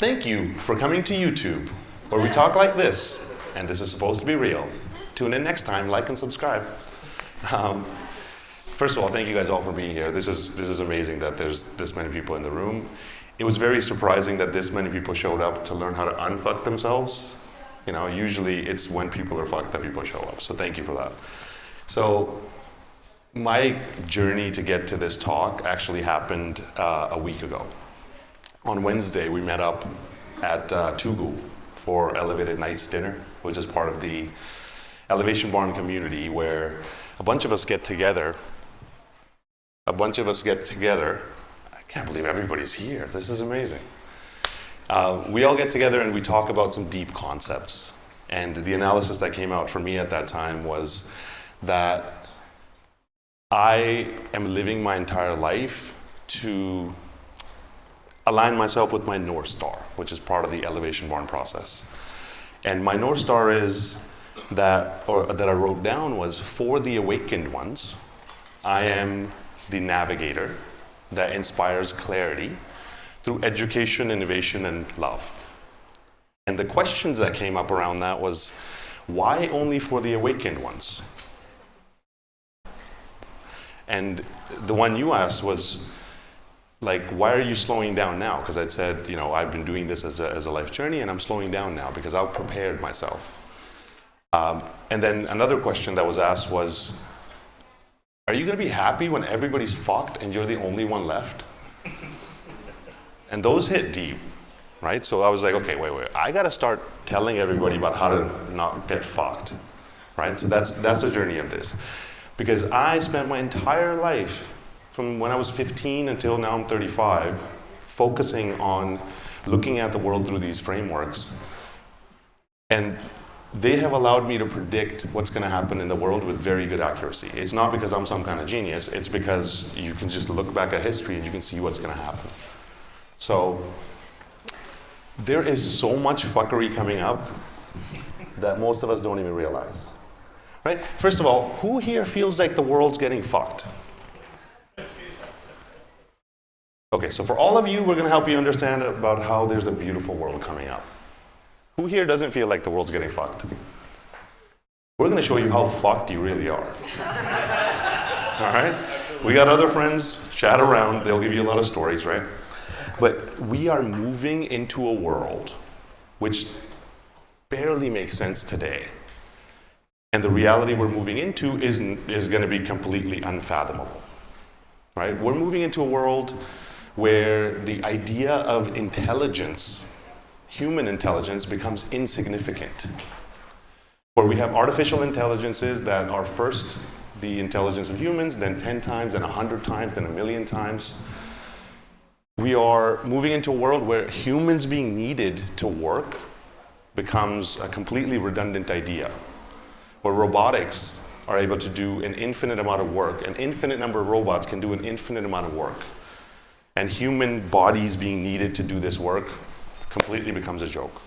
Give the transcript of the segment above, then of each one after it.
Thank you for coming to YouTube, where we talk like this, and this is supposed to be real. Tune in next time, like and subscribe. First of all, thank you guys all for being here. This is amazing that there's this many people in the room. It was very surprising that this many people showed up to learn how to unfuck themselves. You know, usually it's when people are fucked that people show up, so thank you for that. So, my journey to get to this talk actually happened a week ago. On Wednesday, we met up at Tugu for Elevated Nights dinner, which is part of the Elevation Barn community, where a bunch of us get together. I can't believe everybody's here. This is amazing. We all get together and we talk about some deep concepts. And the analysis that came out for me at that time was that I am living my entire life to align myself with my North Star, which is part of the Elevation Barn process. And my North Star is that I wrote down was, for the awakened ones, I am the navigator that inspires clarity through education, innovation, and love. And the questions that came up around that was, why only for the awakened ones? And the one you asked was, like, why are you slowing down now? Because I'd said, you know, I've been doing this as a life journey, and I'm slowing down now because I've prepared myself. And then another question that was asked was, are you going to be happy when everybody's fucked and you're the only one left? And those hit deep, right? So I was like, okay, wait, I got to start telling everybody about how to not get fucked, right? So that's the journey of this. Because I spent my entire life, from when I was 15 until now I'm 35, focusing on looking at the world through these frameworks. And they have allowed me to predict what's going to happen in the world with very good accuracy. It's not because I'm some kind of genius, it's because you can just look back at history and you can see what's going to happen. So there is so much fuckery coming up that most of us don't even realize. Right? First of all, who here feels like the world's getting fucked? Okay, so for all of you, we're going to help you understand about how there's a beautiful world coming up. Who here doesn't feel like the world's getting fucked? We're going to show you how fucked you really are. All right? We got other friends, chat around, they'll give you a lot of stories, right? But we are moving into a world which barely makes sense today. And the reality we're moving into is going to be completely unfathomable, right? We're moving into a world where the idea of intelligence, human intelligence, becomes insignificant. Where we have artificial intelligences that are first the intelligence of humans, then 10 times, then 100 times, then 1,000,000 times. We are moving into a world where humans being needed to work becomes a completely redundant idea. Where robotics are able to do an infinite amount of work. An infinite number of robots can do an infinite amount of work. And human bodies being needed to do this work completely becomes a joke.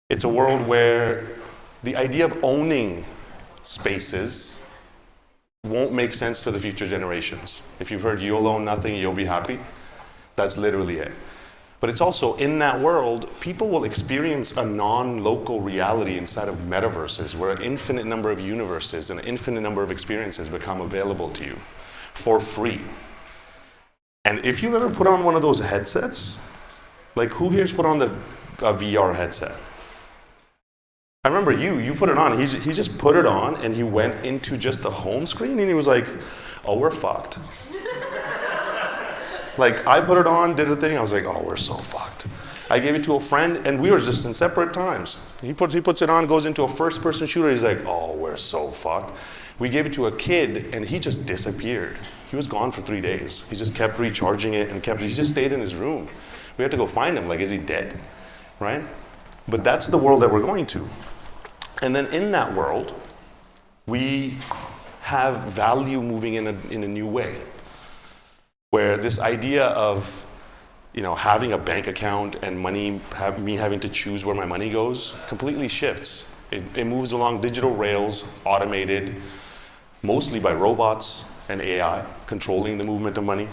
It's a world where the idea of owning spaces won't make sense to the future generations. If you've heard you'll own nothing, you'll be happy, that's literally it. But it's also, in that world, people will experience a non-local reality inside of metaverses where an infinite number of universes and an infinite number of experiences become available to you for free. And if you've ever put on one of those headsets, like who here's put on a VR headset? I remember you put it on, he just put it on and he went into just the home screen and he was like, oh, we're fucked. Like, I put it on, did a thing, I was like, oh, we're so fucked. I gave it to a friend, and we were just in separate times. He puts it on, goes into a first-person shooter, he's like, oh, we're so fucked. We gave it to a kid, and he just disappeared. He was gone for 3 days. He just kept recharging it, and he just stayed in his room. We had to go find him, like, is he dead, right? But that's the world that we're going to. And then in that world, we have value moving in a new way. Where this idea of, you know, having a bank account and money, me having to choose where my money goes, completely shifts. It moves along digital rails, automated, mostly by robots and AI, controlling the movement of money,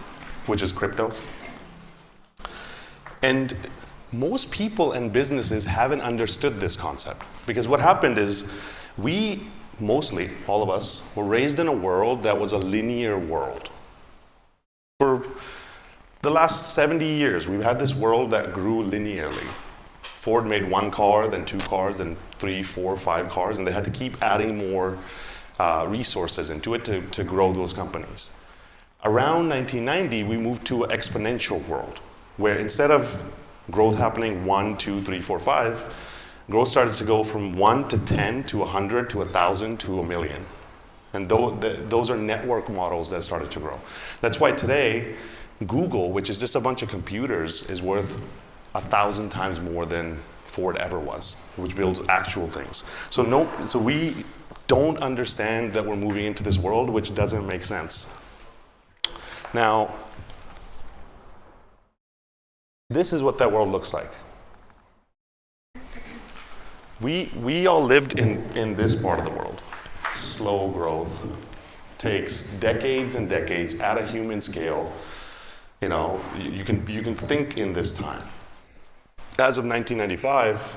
which is crypto. And most people and businesses haven't understood this concept. Because what happened is we, mostly, all of us, were raised in a world that was a linear world. For the last 70 years, we've had this world that grew linearly. Ford made one car, then two cars, then 3, 4, 5 cars, and they had to keep adding more resources into it to grow those companies. Around 1990, we moved to an exponential world, where instead of growth happening 1, 2, 3, 4, 5, growth started to go from 1 to 10 to 100 to 1,000 to 1,000,000. And those are network models that started to grow. That's why today, Google, which is just a bunch of computers, is worth 1,000 times more than Ford ever was, which builds actual things. So we don't understand that we're moving into this world, which doesn't make sense. Now, this is what that world looks like. We all lived in this part of the world. Slow growth takes decades and decades at a human scale. You know, you can think in this time. As of 1995,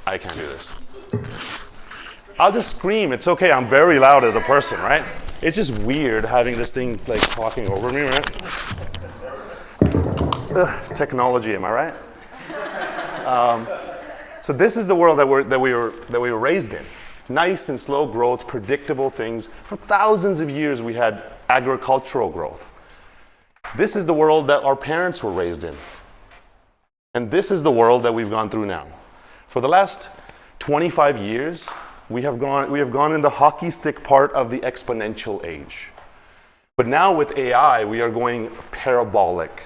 I can't do this. I'll just scream. It's okay. I'm very loud as a person, right? It's just weird having this thing like talking over me, right? Technology, am I right? So this is the world that we were raised in. Nice and slow growth, predictable things. For thousands of years, we had agricultural growth. This is the world that our parents were raised in. And this is the world that we've gone through now. For the last 25 years, we have gone in the hockey stick part of the exponential age. But now with AI, we are going parabolic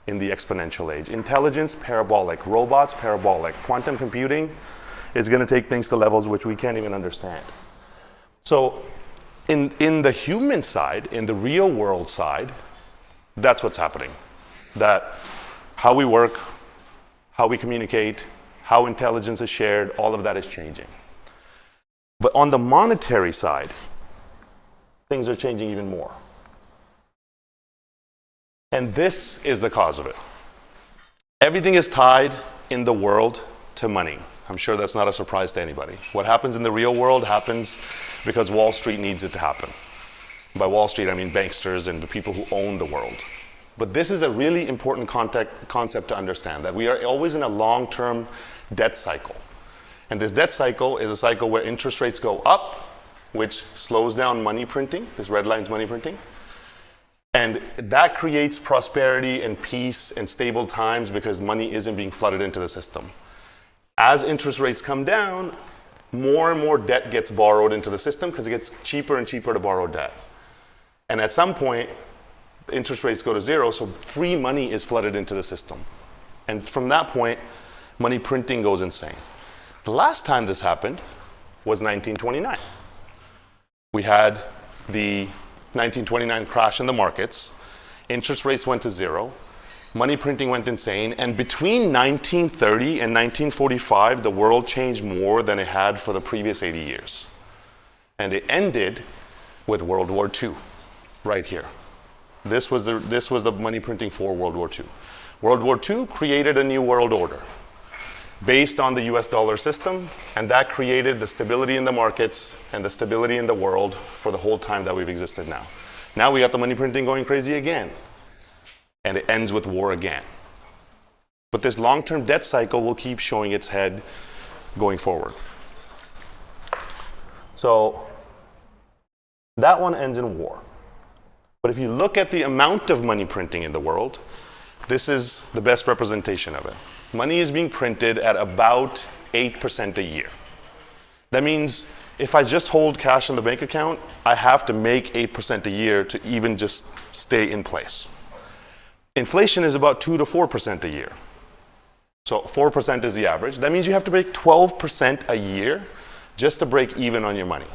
in the exponential age. Intelligence, parabolic. Robots, parabolic. Quantum computing is going to take things to levels which we can't even understand. So in the human side, in the real world side, that's what's happening. That how we work, how we communicate, how intelligence is shared, all of that is changing. But on the monetary side, things are changing even more. And this is the cause of it. Everything is tied in the world to money. I'm sure that's not a surprise to anybody. What happens in the real world happens because Wall Street needs it to happen. By Wall Street, I mean banksters and the people who own the world. But this is a really important concept to understand, that we are always in a long-term debt cycle. And this debt cycle is a cycle where interest rates go up, which slows down money printing. This red line's money printing. And that creates prosperity and peace and stable times because money isn't being flooded into the system. As interest rates come down, more and more debt gets borrowed into the system because it gets cheaper and cheaper to borrow debt. And at some point, interest rates go to zero, so free money is flooded into the system. And from that point, money printing goes insane. The last time this happened was 1929. We had the 1929 crash in the markets. Interest rates went to zero. Money printing went insane. And between 1930 and 1945, the world changed more than it had for the previous 80 years. And it ended with World War II, right here. This was the money printing for World War II. World War II created a new world order based on the US dollar system, and that created the stability in the markets and the stability in the world for the whole time that we've existed now. Now we got the money printing going crazy again, and it ends with war again. But this long-term debt cycle will keep showing its head going forward. So that one ends in war. But if you look at the amount of money printing in the world, this is the best representation of it. Money is being printed at about 8% a year. That means if I just hold cash in the bank account, I have to make 8% a year to even just stay in place. Inflation is about 2 to 4% a year. So 4% is the average. That means you have to make 12% a year just to break even on your money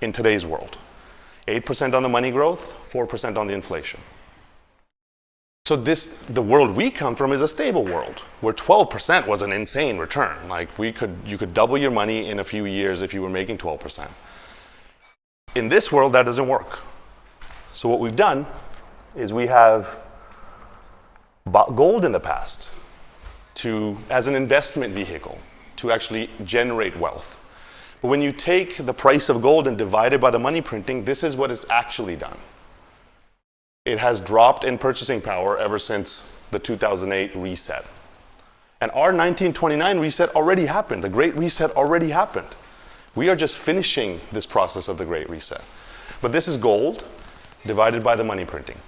in today's world. 8% on the money growth, 4% on the inflation. So the world we come from is a stable world, where 12% was an insane return. Like you could double your money in a few years if you were making 12%. In this world, that doesn't work. So what we've done is we have bought gold in the past as an investment vehicle to actually generate wealth. But when you take the price of gold and divide it by the money printing, this is what it's actually done. It has dropped in purchasing power ever since the 2008 reset. And our 1929 reset already happened. The Great Reset already happened. We are just finishing this process of the Great Reset. But this is gold divided by the money printing.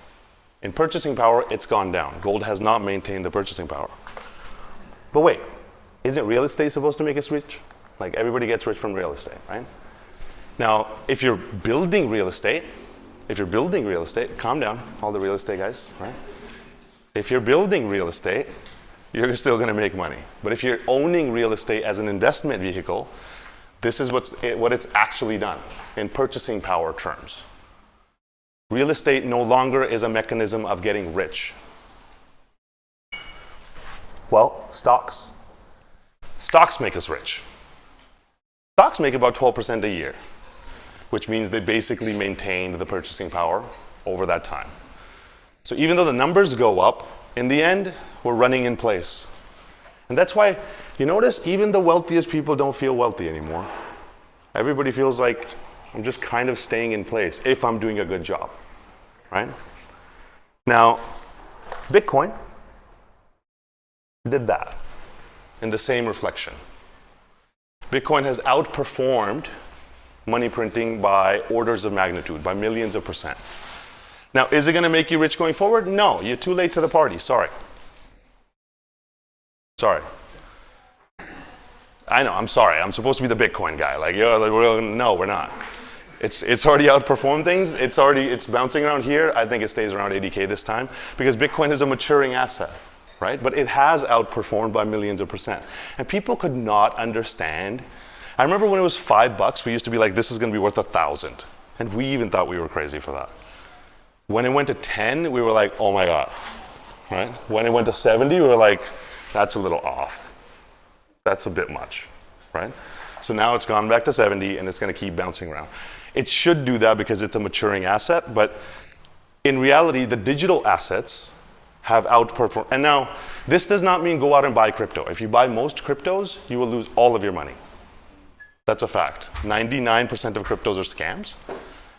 In purchasing power, it's gone down. Gold has not maintained the purchasing power. But wait, isn't real estate supposed to make us rich? Like everybody gets rich from real estate, right? Now, if you're building real estate, calm down, all the real estate guys, right? If you're building real estate, you're still gonna make money. But if you're owning real estate as an investment vehicle, this is what it's actually done in purchasing power terms. Real estate no longer is a mechanism of getting rich. Well, stocks. Stocks make us rich. Stocks make about 12% a year, which means they basically maintained the purchasing power over that time. So even though the numbers go up, in the end, we're running in place. And that's why, you notice, even the wealthiest people don't feel wealthy anymore. Everybody feels like, I'm just kind of staying in place if I'm doing a good job, right? Now, Bitcoin did that in the same reflection. Bitcoin has outperformed money printing by orders of magnitude, by millions of percent. Now, is it going to make you rich going forward? No, you're too late to the party, sorry. Sorry. I know, I'm sorry, I'm supposed to be the Bitcoin guy. Like, no, we're not. It's already outperformed things, it's bouncing around here. I think it stays around 80K this time, because Bitcoin is a maturing asset, right? But it has outperformed by millions of percent. And people could not understand. I remember when it was $5, we used to be like, this is gonna be worth 1,000. And we even thought we were crazy for that. When it went to 10, we were like, oh my God, right? When it went to 70, we were like, that's a little off. That's a bit much, right? So now it's gone back to 70 and it's gonna keep bouncing around. It should do that because it's a maturing asset, but in reality, the digital assets have outperformed. And now, this does not mean go out and buy crypto. If you buy most cryptos, you will lose all of your money. That's a fact. 99% of cryptos are scams,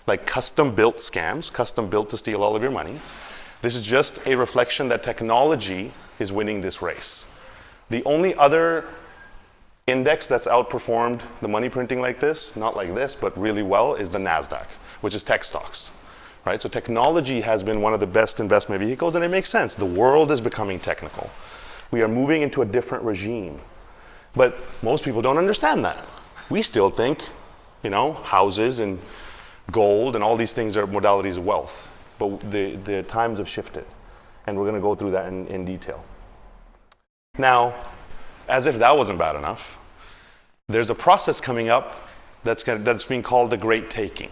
like custom-built scams, custom-built to steal all of your money. This is just a reflection that technology is winning this race. The only other index that's outperformed the money printing like this, not like this, but really well, is the NASDAQ, which is tech stocks, right? So technology has been one of the best investment vehicles, and it makes sense. The world is becoming technical. We are moving into a different regime. But most people don't understand that. We still think, houses and gold and all these things are modalities of wealth. But the times have shifted, and we're gonna go through that in detail. Now, as if that wasn't bad enough, there's a process coming up that's being called the Great Taking.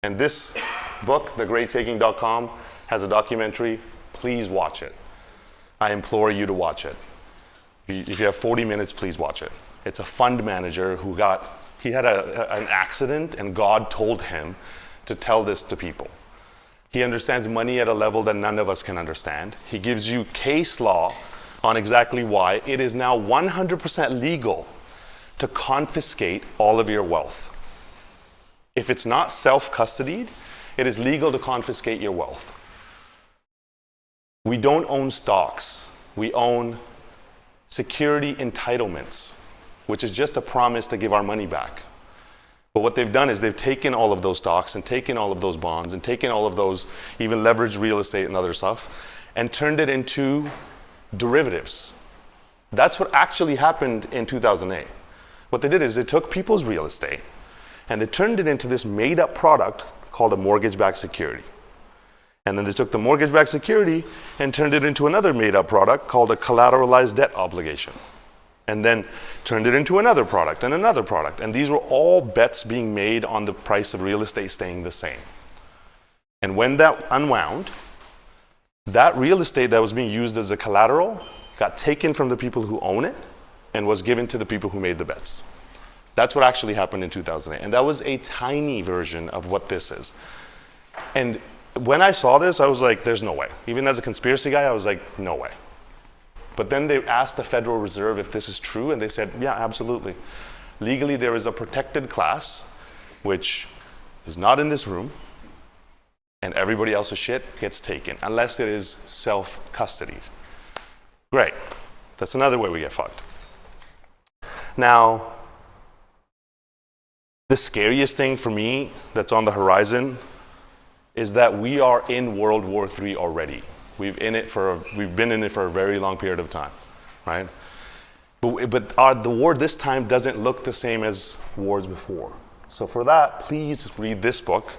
And this book, thegreattaking.com, has a documentary. Please watch it. I implore you to watch it. If you have 40 minutes, please watch it. It's a fund manager who had an accident, and God told him to tell this to people. He understands money at a level that none of us can understand. He gives you case law on exactly why it is now 100% legal to confiscate all of your wealth. If it's not self-custodied, it is legal to confiscate your wealth. We don't own stocks. We own security entitlements, which is just a promise to give our money back. But what they've done is they've taken all of those stocks and taken all of those bonds and taken all of those, even leveraged real estate and other stuff, and turned it into derivatives. That's what actually happened in 2008. What they did is they took people's real estate and they turned it into this made-up product called a mortgage-backed security. And then they took the mortgage-backed security and turned it into another made-up product called a collateralized debt obligation. And then turned it into another product and another product. And these were all bets being made on the price of real estate staying the same. And when that unwound, that real estate that was being used as a collateral got taken from the people who own it and was given to the people who made the bets. That's what actually happened in 2008. And that was a tiny version of what this is. And when I saw this, I was like, there's no way. Even as a conspiracy guy, I was like, no way. But then they asked the Federal Reserve if this is true, and they said, yeah, absolutely. Legally, there is a protected class, which is not in this room, and everybody else's shit gets taken, unless it is self-custody. Great. That's another way we get fucked. Now, the scariest thing for me that's on the horizon is that we are in World War III already. We've been in it for a very long period of time, right? But the war this time doesn't look the same as wars before. So for that, please read this book,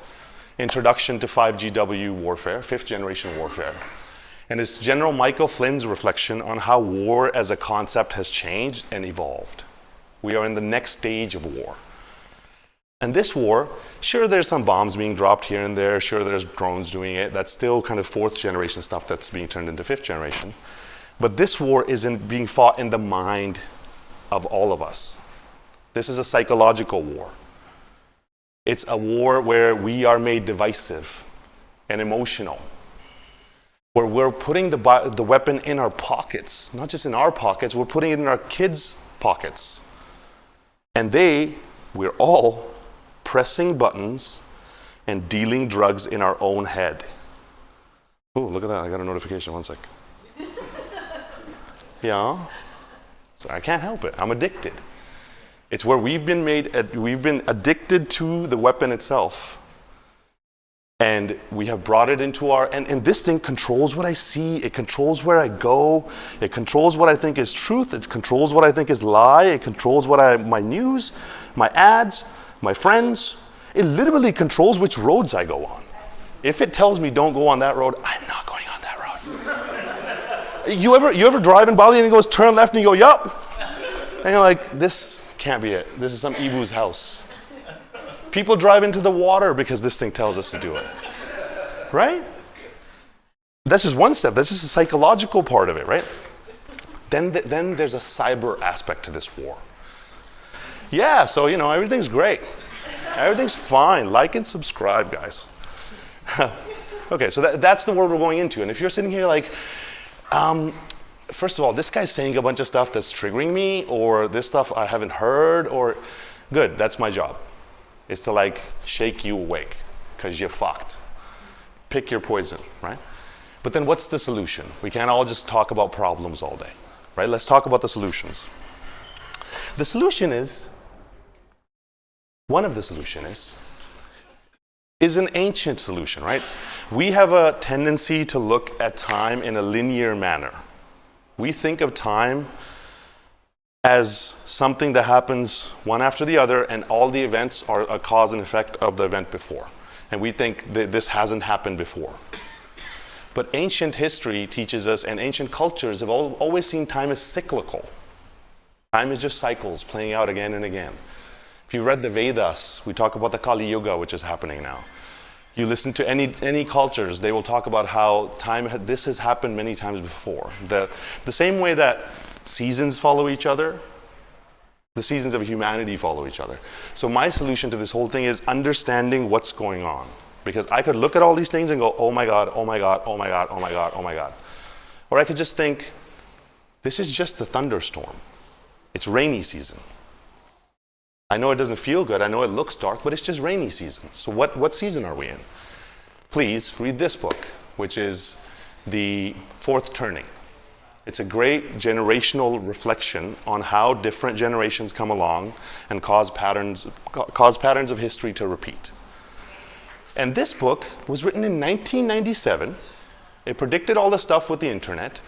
Introduction to 5GW Warfare, 5th Generation Warfare. And it's General Michael Flynn's reflection on how war as a concept has changed and evolved. We are in the next stage of war. And this war, sure, there's some bombs being dropped here and there, sure, there's drones doing it. That's still kind of 4th generation stuff that's being turned into 5th generation. But this war isn't being fought in the mind of all of us. This is a psychological war. It's a war where we are made divisive and emotional, where we're putting the weapon in our pockets, not just in our pockets, we're putting it in our kids' pockets. And we're all pressing buttons and dealing drugs in our own head. Oh, look at that, I got a notification, one sec. Yeah, so I can't help it, I'm addicted. It's where we've been addicted to the weapon itself. And we have brought it into and this thing controls what I see, it controls where I go, it controls what I think is truth, it controls what I think is lie, it controls my news, my ads, my friends. It literally controls which roads I go on. If it tells me don't go on that road, I'm not going on that road. You ever drive in Bali and it goes turn left and you go, yup. And you're like, this can't be it. This is some Ibu's house. People drive into the water because this thing tells us to do it. Right? That's just one step. That's just a psychological part of it, right? Then there's a cyber aspect to this war. Yeah, so, everything's great. Everything's fine. Like and subscribe, guys. Okay, so that's the world we're going into. And if you're sitting here like, first of all, this guy's saying a bunch of stuff that's triggering me, or this stuff I haven't heard, or good, that's my job. Is to shake you awake, because you're fucked. Pick your poison, right? But then what's the solution? We can't all just talk about problems all day, right? Let's talk about the solutions. The solution is, one of the solutions is an ancient solution, right? We have a tendency to look at time in a linear manner. We think of time as something that happens one after the other, and all the events are a cause and effect of the event before. And we think that this hasn't happened before. But ancient history teaches us, and ancient cultures have always seen time as cyclical. Time is just cycles playing out again and again. If you read the Vedas, we talk about the Kali Yuga, which is happening now. You listen to any cultures, they will talk about how this has happened many times before. The same way that seasons follow each other, the seasons of humanity follow each other. So my solution to this whole thing is understanding what's going on. Because I could look at all these things and go, oh my God, oh my God, oh my God, oh my God, oh my God. Or I could just think, this is just a thunderstorm. It's rainy season. I know it doesn't feel good, I know it looks dark, but it's just rainy season. So what season are we in? Please read this book, which is The Fourth Turning. It's a great generational reflection on how different generations come along and cause patterns of history to repeat. And this book was written in 1997. It predicted all the stuff with the internet.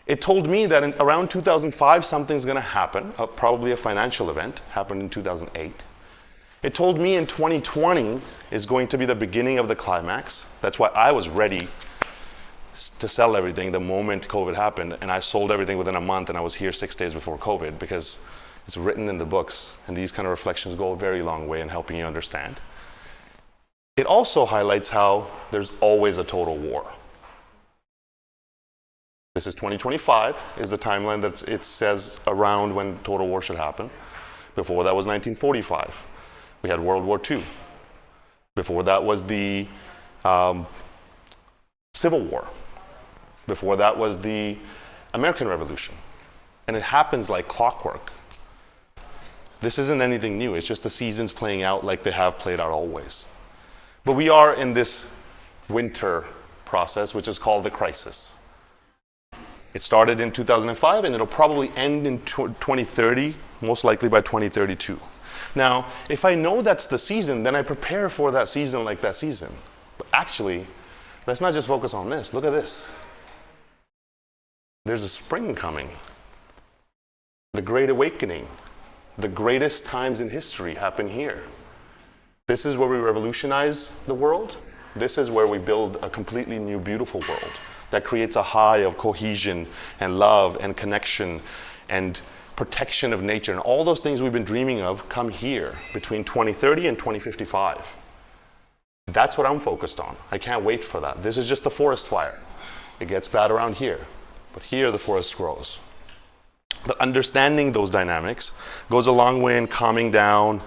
It told me that around 2005 something's going to happen, probably a financial event, happened in 2008. It told me in 2020 is going to be the beginning of the climax. That's why I was ready to sell everything the moment COVID happened, and I sold everything within a month, and I was here 6 days before COVID, because it's written in the books, and these kind of reflections go a very long way in helping you understand. It also highlights how there's always a total war. This is 2025, is the timeline that it says around when total war should happen. Before that was 1945. We had World War II. Before that was the Civil War. Before that was the American Revolution. And it happens like clockwork. This isn't anything new. It's just the seasons playing out like they have played out always. But we are in this winter process, which is called the crisis. It started in 2005, and it'll probably end in 2030, most likely by 2032. Now, if I know that's the season, then I prepare for that season like that season. But actually, let's not just focus on this. Look at this. There's a spring coming. The Great Awakening. The greatest times in history happen here. This is where we revolutionize the world. This is where we build a completely new, beautiful world that creates a high of cohesion and love and connection and protection of nature. And all those things we've been dreaming of come here between 2030 and 2055. That's what I'm focused on. I can't wait for that. This is just the forest fire. It gets bad around here, but here the forest grows. But understanding those dynamics goes a long way in calming down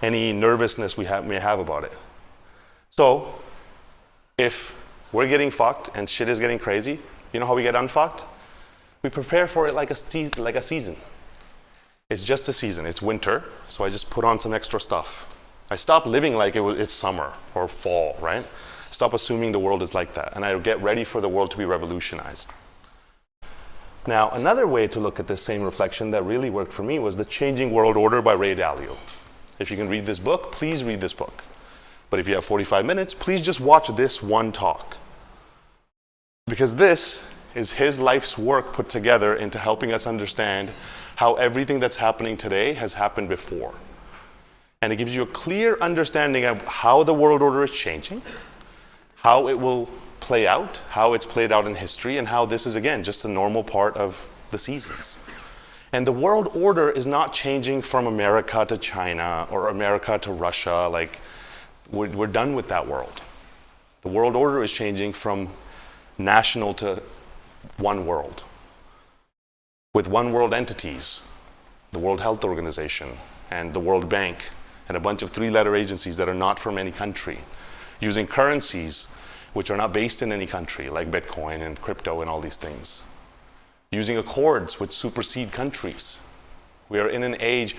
any nervousness we may have about it. So, if we're getting fucked and shit is getting crazy, you know how we get unfucked? We prepare for it like a season. It's just a season. It's winter, so I just put on some extra stuff. I stop living like it's summer or fall, right? Stop assuming the world is like that, and I get ready for the world to be revolutionized. Now, another way to look at this same reflection that really worked for me was The Changing World Order by Ray Dalio. If you can read this book, please read this book. But if you have 45 minutes, please just watch this one talk. Because this is his life's work put together into helping us understand how everything that's happening today has happened before. And it gives you a clear understanding of how the world order is changing, how it will play out, how it's played out in history, and how this is, again, just a normal part of the seasons. And the world order is not changing from America to China or America to Russia. Like, we're done with that world. The world order is changing from national to one world, with one world entities, the World Health Organization and the World Bank, and a bunch of three-letter agencies that are not from any country, using currencies which are not based in any country, like Bitcoin and crypto and all these things. Using accords which supersede countries. We are in an age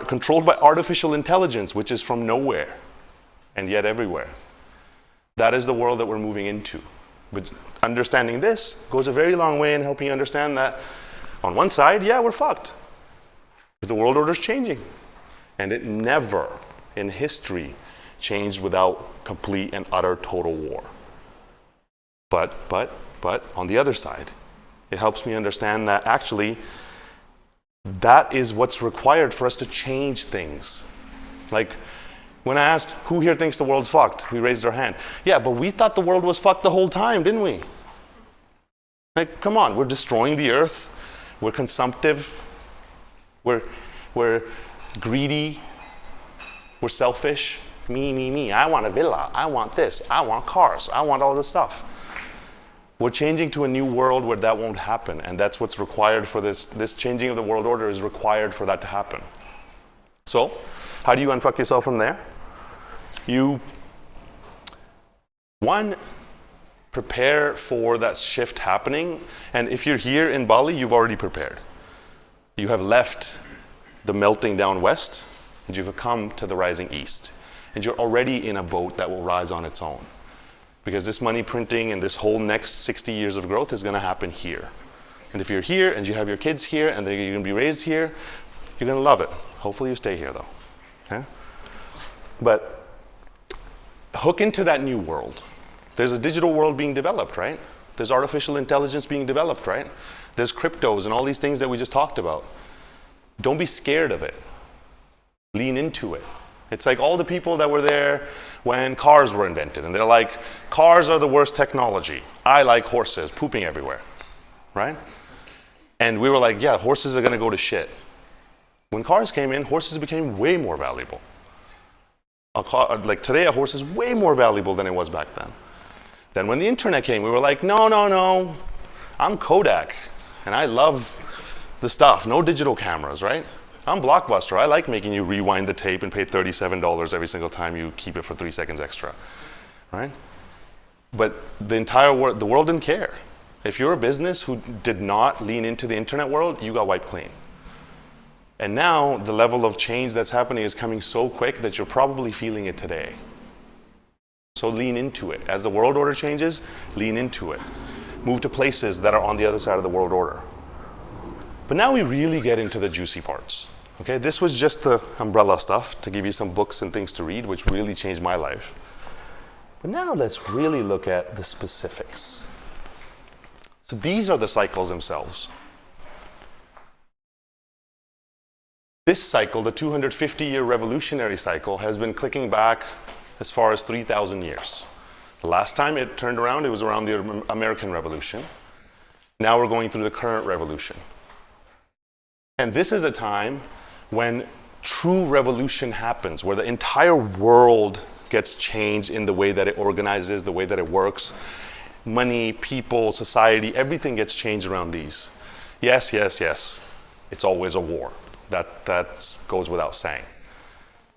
controlled by artificial intelligence, which is from nowhere, and yet everywhere. That is the world that we're moving into. But understanding this goes a very long way in helping you understand that on one side, yeah, we're fucked. Because the world order is changing. And it never in history changed without complete and utter total war. But on the other side, it helps me understand that actually that is what's required for us to change things. Like when I asked who here thinks the world's fucked, we raised our hand. Yeah, but we thought the world was fucked the whole time, didn't we? Like, come on, we're destroying the earth, we're consumptive, we're greedy, we're selfish. Me. I want a villa, I want this, I want cars, I want all this stuff. We're changing to a new world where that won't happen, and that's what's required for this changing of the world order is required for that to happen. So, how do you unfuck yourself from there? You, one, prepare for that shift happening, and if you're here in Bali, you've already prepared. You have left the melting down west, and you've come to the rising east. And you're already in a boat that will rise on its own. Because this money printing and this whole next 60 years of growth is going to happen here. And if you're here and you have your kids here and you're going to be raised here, you're going to love it. Hopefully you stay here though. Okay? But hook into that new world. There's a digital world being developed, right? There's artificial intelligence being developed, right? There's cryptos and all these things that we just talked about. Don't be scared of it. Lean into it. It's like all the people that were there when cars were invented, and they're like, cars are the worst technology. I like horses pooping everywhere, right? And we were like, yeah, horses are gonna go to shit. When cars came in, horses became way more valuable. Like today, a horse is way more valuable than it was back then. Then when the internet came, we were like, no, I'm Kodak, and I love the stuff, no digital cameras, right? I'm Blockbuster. I like making you rewind the tape and pay $37 every single time you keep it for 3 seconds extra, right? But the entire world, the world didn't care. If you're a business who did not lean into the internet world, you got wiped clean. And now the level of change that's happening is coming so quick that you're probably feeling it today. So lean into it. As the world order changes, lean into it. Move to places that are on the other side of the world order. But now we really get into the juicy parts. Okay, this was just the umbrella stuff to give you some books and things to read, which really changed my life. But now let's really look at the specifics. So these are the cycles themselves. This cycle, the 250-year revolutionary cycle, has been clicking back as far as 3,000 years. The last time it turned around, it was around the American Revolution. Now we're going through the current revolution. And this is a time when true revolution happens, where the entire world gets changed in the way that it organizes, the way that it works. Money, people, society, everything gets changed around these. Yes, yes, yes, it's always a war. That goes without saying.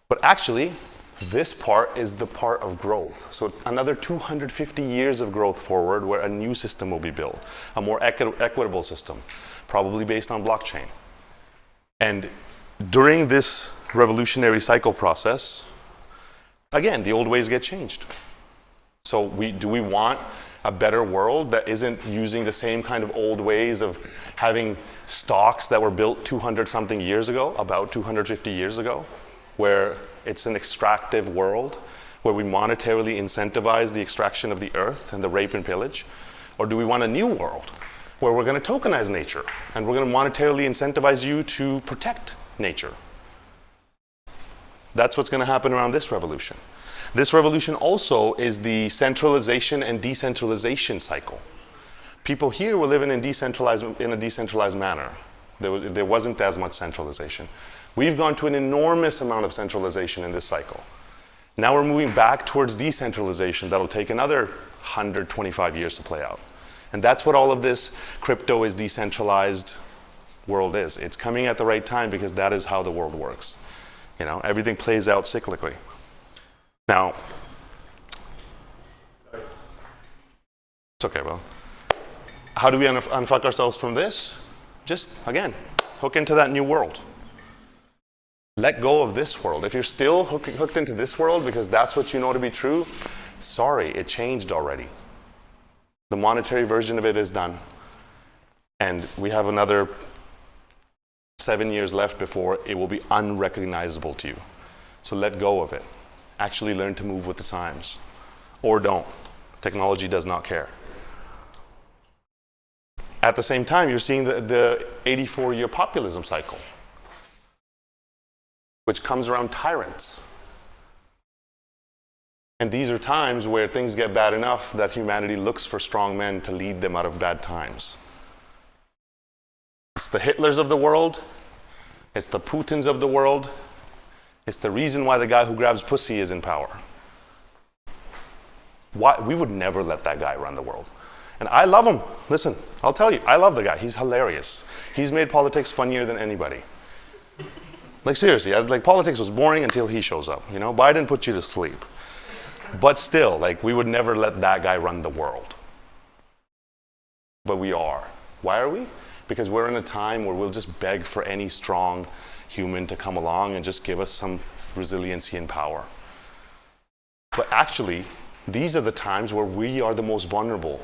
But actually, this part is the part of growth. So another 250 years of growth forward where a new system will be built, a more equitable system, probably based on blockchain. And during this revolutionary cycle process, again, the old ways get changed. So do we want a better world that isn't using the same kind of old ways of having stocks that were built 200-something years ago, about 250 years ago, where it's an extractive world, where we monetarily incentivize the extraction of the earth and the rape and pillage? Or do we want a new world, where we're going to tokenize nature, and we're going to monetarily incentivize you to protect nature? That's what's going to happen around this revolution. This revolution also is the centralization and decentralization cycle. People here were living in a decentralized manner. There wasn't as much centralization. We've gone to an enormous amount of centralization in this cycle. Now we're moving back towards decentralization that'll take another 125 years to play out. And that's what all of this crypto is decentralized world is. It's coming at the right time because that is how the world works. You know, everything plays out cyclically. Now, it's okay, well, how do we unfuck ourselves from this? Just, again, hook into that new world. Let go of this world. If you're still hooked into this world because that's what you know to be true, sorry, it changed already. The monetary version of it is done. And we have another 7 years left before it will be unrecognizable to you. So let go of it. Actually learn to move with the times. Or don't. Technology does not care. At the same time, you're seeing the 84-year populism cycle, which comes around tyrants. And these are times where things get bad enough that humanity looks for strong men to lead them out of bad times. It's the Hitlers of the world. It's the Putins of the world. It's the reason why the guy who grabs pussy is in power. Why? We would never let that guy run the world. And I love him. Listen, I'll tell you, I love the guy. He's hilarious. He's made politics funnier than anybody. Like seriously, like politics was boring until he shows up. You know, Biden put you to sleep. But still, like we would never let that guy run the world. But we are. Why are we? Because we're in a time where we'll just beg for any strong human to come along and just give us some resiliency and power. But actually, these are the times where we are the most vulnerable.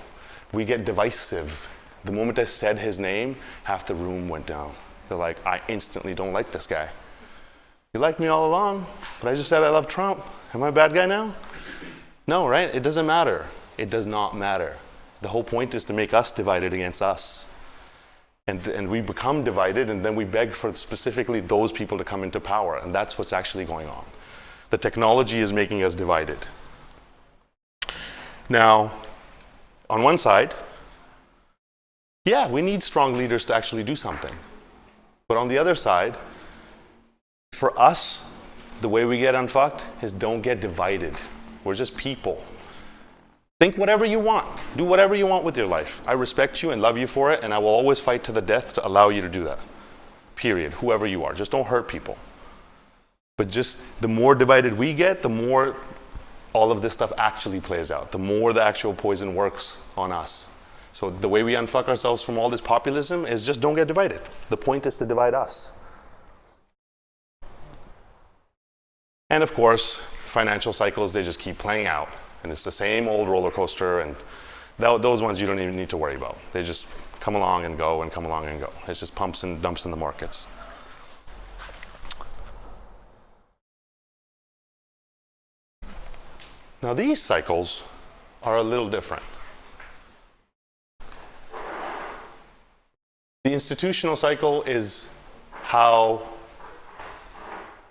We get divisive. The moment I said his name, half the room went down. They're like, I instantly don't like this guy. You liked me all along, but I just said I love Trump. Am I a bad guy now? No, right? It doesn't matter. It does not matter. The whole point is to make us divided against us. And we become divided, and then we beg for specifically those people to come into power, and that's what's actually going on. The technology is making us divided. Now, on one side, yeah, we need strong leaders to actually do something. But on the other side, for us, the way we get unfucked is don't get divided. We're just people. Think whatever you want. Do whatever you want with your life. I respect you and love you for it, and I will always fight to the death to allow you to do that. Period. Whoever you are. Just don't hurt people. But just the more divided we get, the more all of this stuff actually plays out, the more the actual poison works on us. So the way we unfuck ourselves from all this populism is just don't get divided. The point is to divide us. And of course, financial cycles, they just keep playing out. And it's the same old roller coaster, and those ones you don't even need to worry about. They just come along and go and come along and go. It's just pumps and dumps in the markets. Now these cycles are a little different. The institutional cycle is how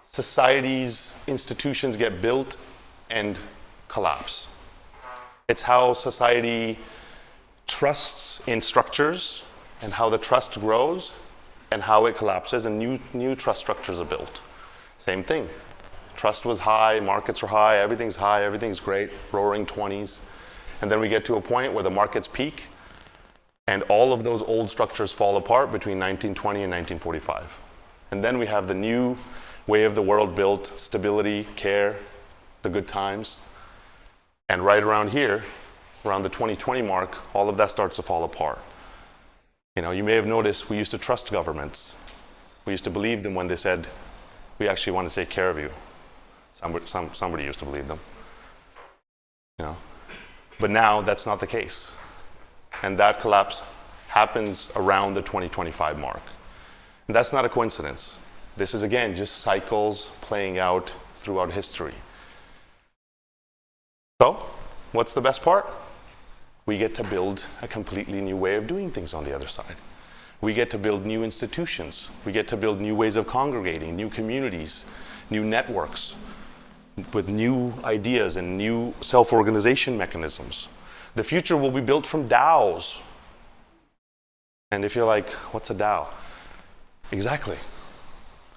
society's institutions get built and collapse. It's how society trusts in structures and how the trust grows and how it collapses and new trust structures are built. Same thing. Trust was high, markets were high, everything's great, roaring 20s. And then we get to a point where the markets peak and all of those old structures fall apart between 1920 and 1945. And then we have the new way of the world built, stability, care, the good times. And right around here, around the 2020 mark, all of that starts to fall apart. You know, you may have noticed we used to trust governments. We used to believe them when they said, we actually want to take care of you. Somebody used to believe them. You know? But now that's not the case. And that collapse happens around the 2025 mark. And that's not a coincidence. This is, again, just cycles playing out throughout history. So, what's the best part? We get to build a completely new way of doing things on the other side. We get to build new institutions. We get to build new ways of congregating, new communities, new networks, with new ideas and new self-organization mechanisms. The future will be built from DAOs. And if you're like, what's a DAO? Exactly.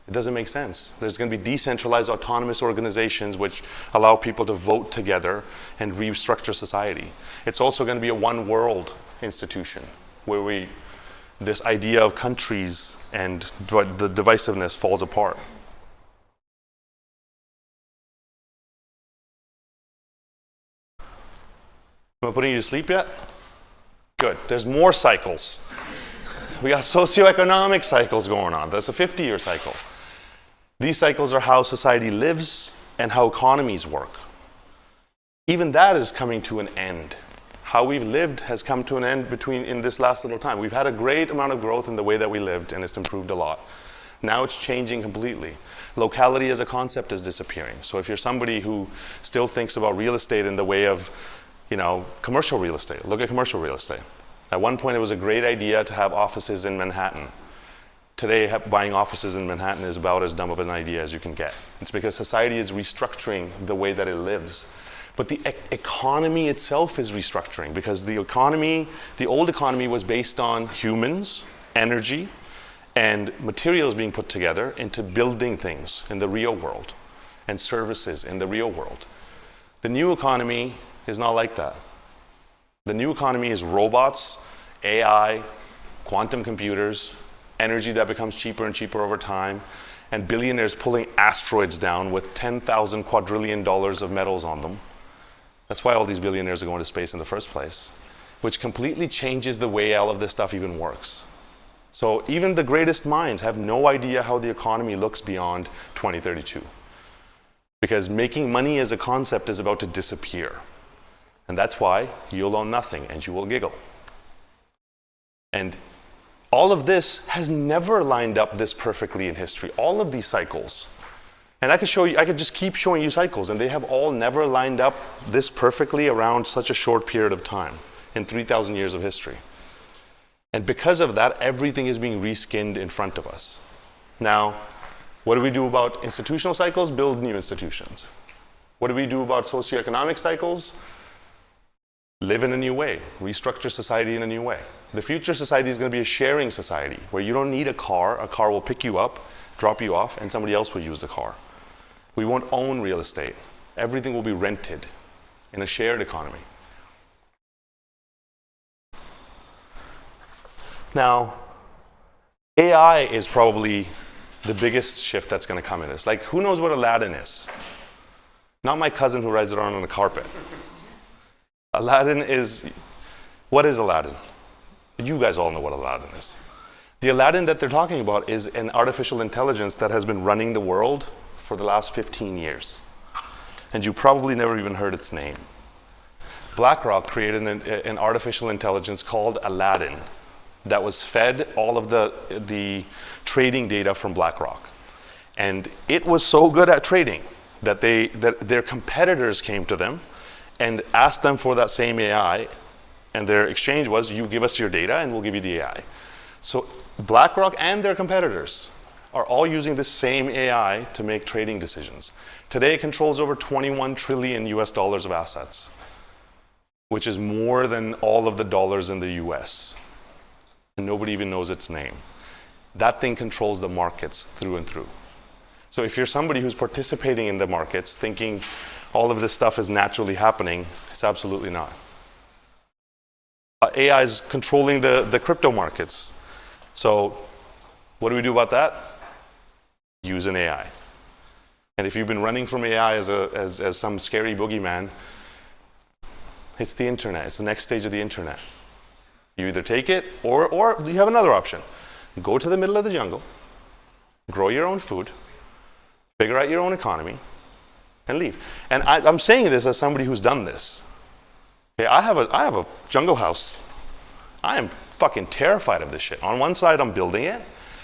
It doesn't make sense. There's going to be decentralized autonomous organizations which allow people to vote together and restructure society. It's also going to be a one world institution where this idea of countries and the divisiveness falls apart. Am I putting you to sleep yet? Good. There's more cycles. We got socioeconomic cycles going on. There's a 50-year cycle. These cycles are how society lives and how economies work. Even that is coming to an end. How we've lived has come to an end in this last little time. We've had a great amount of growth in the way that we lived, and it's improved a lot. Now it's changing completely. Locality as a concept is disappearing. So if you're somebody who still thinks about real estate in the way of, commercial real estate, look at commercial real estate. At one point, it was a great idea to have offices in Manhattan. Today, buying offices in Manhattan is about as dumb of an idea as you can get. It's because society is restructuring the way that it lives. But the economy itself is restructuring because the old economy was based on humans, energy, and materials being put together into building things in the real world and services in the real world. The new economy is not like that. The new economy is robots, AI, quantum computers, energy that becomes cheaper and cheaper over time, and billionaires pulling asteroids down with 10,000 quadrillion dollars of metals on them. That's why all these billionaires are going to space in the first place, which completely changes the way all of this stuff even works. So even the greatest minds have no idea how the economy looks beyond 2032. Because making money as a concept is about to disappear. And that's why you'll own nothing and you will giggle. And all of this has never lined up this perfectly in history. All of these cycles. And I could just keep showing you cycles, and they have all never lined up this perfectly around such a short period of time in 3,000 years of history. And because of that, everything is being reskinned in front of us. Now, what do we do about institutional cycles? Build new institutions. What do we do about socioeconomic cycles? Live in a new way, restructure society in a new way. The future society is going to be a sharing society where you don't need a car will pick you up, drop you off, and somebody else will use the car. We won't own real estate. Everything will be rented in a shared economy. Now, AI is probably the biggest shift that's going to come in this. Like, who knows what Aladdin is? Not my cousin who rides around on a carpet. Aladdin is, what is Aladdin? You guys all know what Aladdin is. The Aladdin that they're talking about is an artificial intelligence that has been running the world for the last 15 years. And you probably never even heard its name. BlackRock created an artificial intelligence called Aladdin that was fed all of the trading data from BlackRock. And it was so good at trading that their competitors came to them and asked them for that same AI, and their exchange was, you give us your data and we'll give you the AI. So BlackRock and their competitors are all using this same AI to make trading decisions. Today it controls over 21 trillion US dollars of assets, which is more than all of the dollars in the US. And nobody even knows its name. That thing controls the markets through and through. So if you're somebody who's participating in the markets thinking all of this stuff is naturally happening, it's absolutely not. AI is controlling the crypto markets. So what do we do about that? Use an AI. And if you've been running from AI as some scary boogeyman, it's the internet. It's the next stage of the internet. You either take it or you have another option. Go to the middle of the jungle, grow your own food, figure out your own economy, and leave. And I'm saying this as somebody who's done this. Okay, I have a jungle house. I am fucking terrified of this shit. On one side, I'm building it.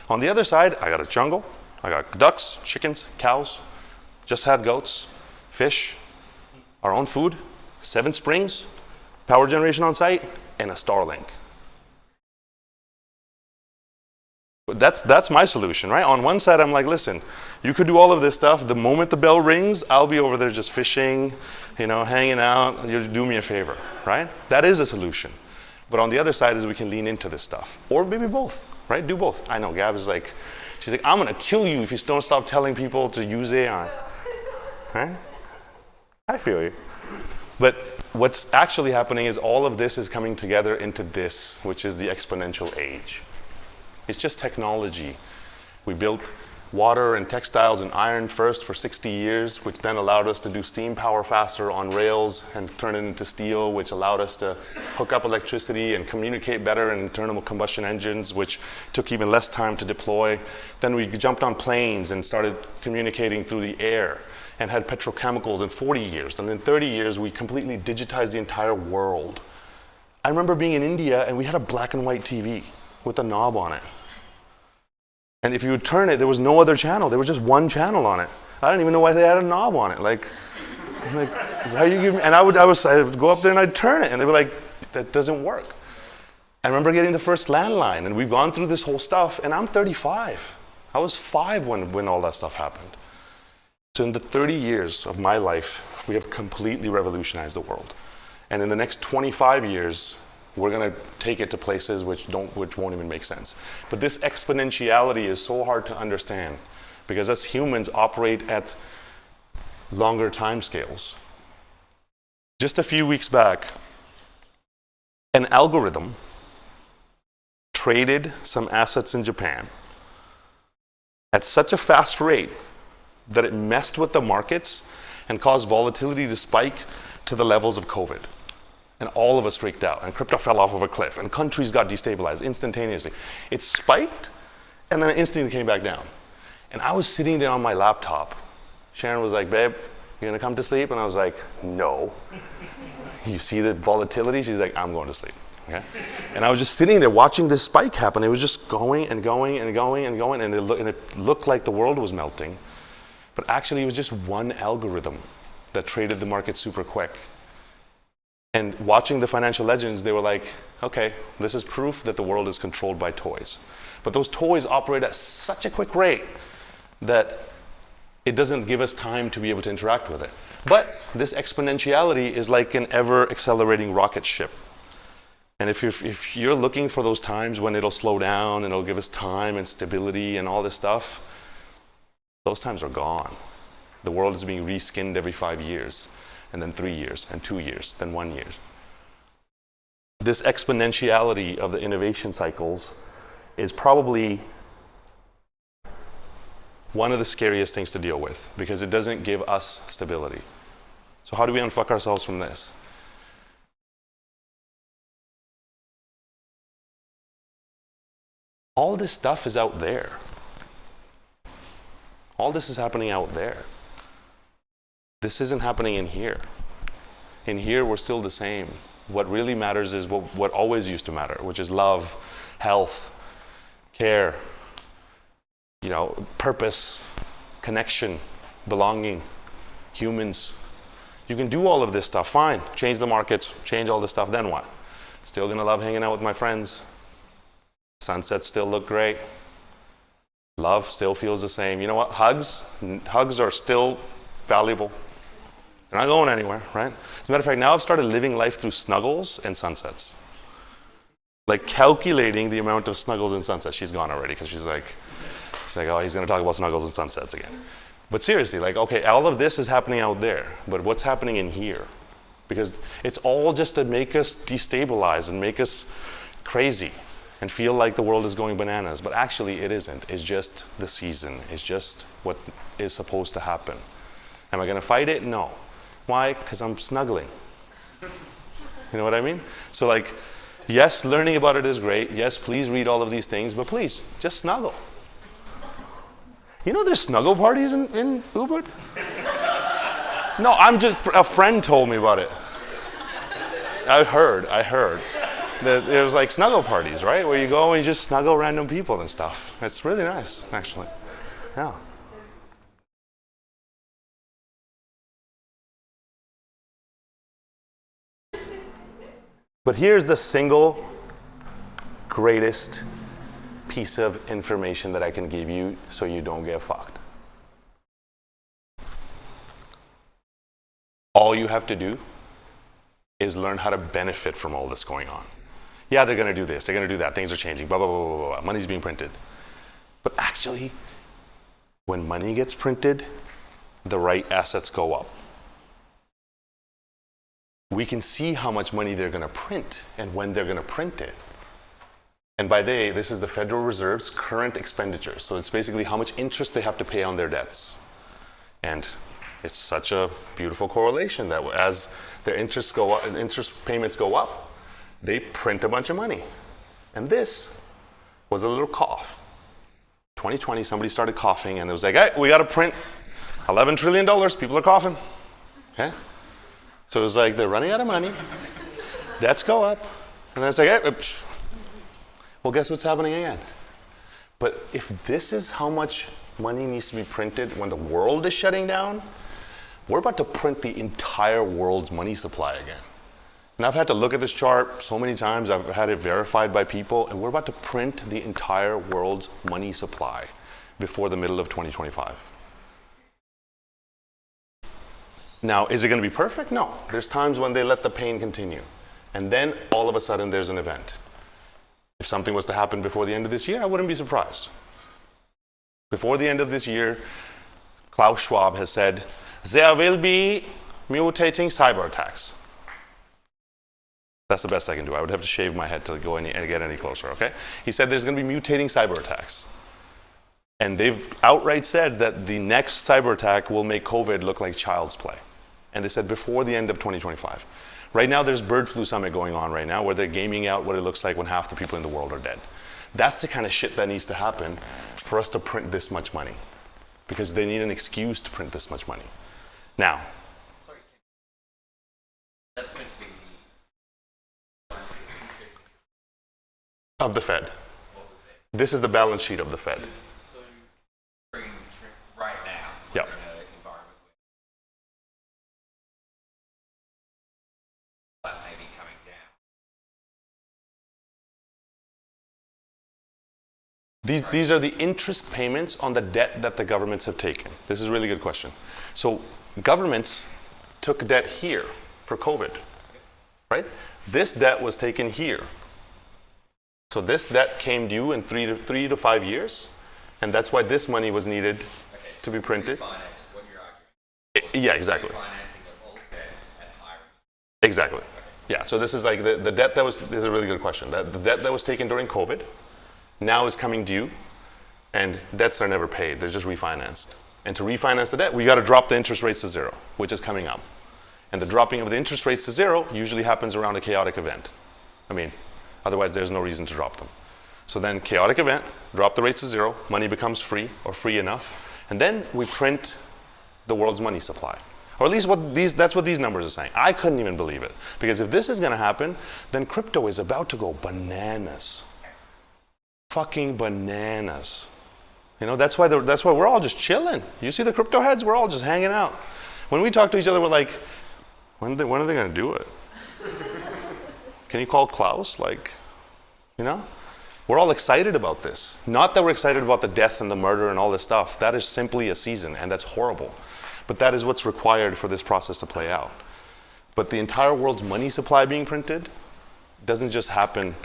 On the other side, I got a jungle. I got ducks, chickens, cows, just had goats, fish, our own food, 7 springs, power generation on site, and a Starlink. That's my solution, right? On one side, I'm like, listen, you could do all of this stuff. The moment the bell rings, I'll be over there just fishing, hanging out. You do me a favor, right? That is a solution. But on the other side is we can lean into this stuff. Or maybe both, right? Do both. I know, Gab is like, she's like, I'm going to kill you if you don't stop telling people to use AI. Right? I feel you. But what's actually happening is all of this is coming together into this, which is the exponential age. It's just technology. We built water and textiles and iron first for 60 years, which then allowed us to do steam power faster on rails and turn it into steel, which allowed us to hook up electricity and communicate better in internal combustion engines, which took even less time to deploy. Then we jumped on planes and started communicating through the air and had petrochemicals in 40 years. And in 30 years, we completely digitized the entire world. I remember being in India and we had a black and white TV with a knob on it. And if you would turn it, there was no other channel. There was just one channel on it. I didn't even know why they had a knob on it. Like how you give me? And I would go up there and I'd turn it, and they were like, that doesn't work. I remember getting the first landline, and we've gone through this whole stuff, and I'm 35. I was 5 when all that stuff happened. So in the 30 years of my life, we have completely revolutionized the world. And in the next 25 years, we're going to take it to places which won't even make sense. But this exponentiality is so hard to understand because us humans operate at longer time scales. Just a few weeks back, an algorithm traded some assets in Japan at such a fast rate that it messed with the markets and caused volatility to spike to the levels of COVID. And all of us freaked out, and crypto fell off of a cliff, and countries got destabilized instantaneously. It spiked, and then it instantly came back down. And I was sitting there on my laptop. Sharon was like, babe, you gonna come to sleep? And I was like, no. You see the volatility? She's like, I'm going to sleep. Okay? And I was just sitting there watching this spike happen. It was just going and going and going and going, and it looked like the world was melting. But actually, it was just one algorithm that traded the market super quick. And watching the financial legends, they were like, okay, this is proof that the world is controlled by toys. But those toys operate at such a quick rate that it doesn't give us time to be able to interact with it. But this exponentiality is like an ever-accelerating rocket ship. And if you're looking for those times when it'll slow down and it'll give us time and stability and all this stuff, those times are gone. The world is being reskinned every 5 years. And then 3 years, and 2 years, then 1 year. This exponentiality of the innovation cycles is probably one of the scariest things to deal with because it doesn't give us stability. So how do we unfuck ourselves from this? All this stuff is out there. All this is happening out there. This isn't happening in here. In here, we're still the same. What really matters is what always used to matter, which is love, health, care, purpose, connection, belonging, humans. You can do all of this stuff, fine. Change the markets, change all this stuff, then what? Still gonna love hanging out with my friends. Sunsets still look great. Love still feels the same. You know what? Hugs are still valuable. They're not going anywhere, right? As a matter of fact, now I've started living life through snuggles and sunsets. Like calculating the amount of snuggles and sunsets. She's gone already because she's like, oh, he's gonna talk about snuggles and sunsets again. But seriously, okay, all of this is happening out there, but what's happening in here? Because it's all just to make us destabilize and make us crazy and feel like the world is going bananas, but actually it isn't. It's just the season. It's just what is supposed to happen. Am I gonna fight it? No. Why? Because I'm snuggling. You know what I mean? So yes, learning about it is great. Yes, please read all of these things, but please, just snuggle. There's snuggle parties in Ubud? No, a friend told me about it. I heard. There was snuggle parties, right? Where you go and you just snuggle random people and stuff. It's really nice, actually. Yeah. But here's the single greatest piece of information that I can give you so you don't get fucked. All you have to do is learn how to benefit from all this going on. Yeah, they're gonna do this, they're gonna do that, things are changing, blah, blah, blah, blah, blah, money's being printed. But actually, when money gets printed, the right assets go up. We can see how much money they're gonna print and when they're gonna print it. And by they, this is the Federal Reserve's current expenditure. So it's basically how much interest they have to pay on their debts. And it's such a beautiful correlation that as their interest payments go up, they print a bunch of money. And this was a little cough. 2020, somebody started coughing and it was like, hey, we gotta print $11 trillion, people are coughing. Okay? So it was like, they're running out of money, debts go up, and then it's like, hey, well, guess what's happening again? But if this is how much money needs to be printed when the world is shutting down, we're about to print the entire world's money supply again. And I've had to look at this chart so many times, I've had it verified by people, and we're about to print the entire world's money supply before the middle of 2025. Now, is it gonna be perfect? No. There's times when they let the pain continue. And then all of a sudden there's an event. If something was to happen before the end of this year, I wouldn't be surprised. Before the end of this year, Klaus Schwab has said, there will be mutating cyber attacks. That's the best I can do. I would have to shave my head to go and get any closer, okay? He said there's gonna be mutating cyber attacks. And they've outright said that the next cyber attack will make COVID look like child's play. And they said before the end of 2025. Right now, there's bird flu summit going on right now where they're gaming out what it looks like when half the people in the world are dead. That's the kind of shit that needs to happen for us to print this much money. Because they need an excuse to print this much money. Now. Sorry, that's meant to be of the Fed. This is the balance sheet of the Fed. So right now, yep. We're in an environment where that may be coming down. These are the interest payments on the debt that the governments have taken. This is a really good question. So governments took debt here for COVID, right? This debt was taken here. So this debt came due in 3 to 5 years, and that's why this money was needed to be printed. Refinancing, what you're arguing. Yeah, exactly. Refinancing of old debt at higher. Exactly. Okay. Yeah, so this is like the debt that was, this is a really good question. The debt that was taken during COVID now is coming due, and debts are never paid, they're just refinanced. And to refinance the debt, we gotta drop the interest rates to zero, which is coming up. And the dropping of the interest rates to zero usually happens around a chaotic event. I mean, otherwise there's no reason to drop them. So then chaotic event, drop the rates to zero, money becomes free or free enough, and then we print the world's money supply. Or at least that's what these numbers are saying. I couldn't even believe it. Because if this is going to happen, then crypto is about to go bananas. Fucking bananas. You know, that's why we're all just chilling. You see the crypto heads? We're all just hanging out. When we talk to each other, we're like, when are they going to do it? Can you call Klaus? Like, you know? We're all excited about this. Not that we're excited about the death and the murder and all this stuff. That is simply a season, and that's horrible. But that is what's required for this process to play out. But the entire world's money supply being printed doesn't just happen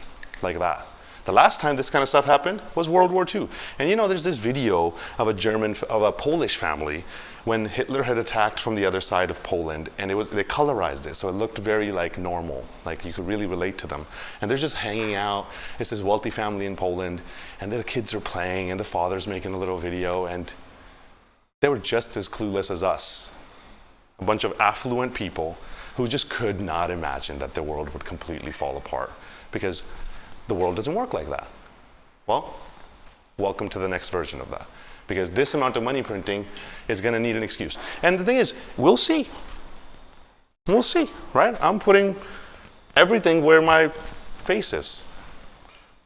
like that. The last time this kind of stuff happened was World War II. And you know, there's this video of a Polish family when Hitler had attacked from the other side of Poland, and they colorized it, so it looked very like normal, like you could really relate to them. And they're just hanging out. It's this wealthy family in Poland, and the kids are playing, and the father's making a little video, and they were just as clueless as us. A bunch of affluent people who just could not imagine that the world would completely fall apart, because the world doesn't work like that. Well, welcome to the next version of that. Because this amount of money printing is going to need an excuse. And the thing is, we'll see. We'll see, right? I'm putting everything where my face is.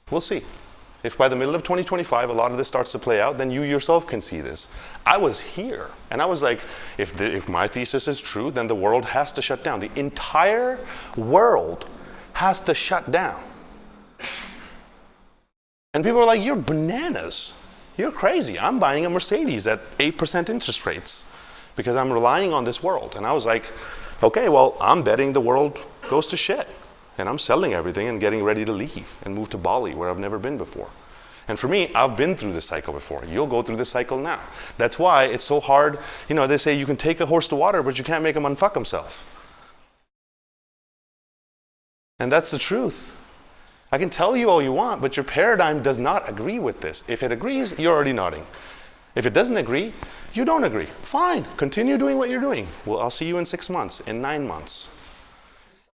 We'll see. If by the middle of 2025 a lot of this starts to play out, then you yourself can see this. I was here, and I was like, if my thesis is true, then the world has to shut down. The entire world has to shut down. And people are like, you're bananas. You're crazy. I'm buying a Mercedes at 8% interest rates because I'm relying on this world. And I was like, okay, well, I'm betting the world goes to shit. And I'm selling everything and getting ready to leave and move to Bali, where I've never been before. And for me, I've been through this cycle before. You'll go through this cycle now. That's why it's so hard. You know, they say you can take a horse to water, but you can't make him unfuck himself. And that's the truth. I can tell you all you want, but your paradigm does not agree with this. If it agrees, you're already nodding. If it doesn't agree, you don't agree. Fine, continue doing what you're doing. Well, I'll see you in 6 months, in 9 months.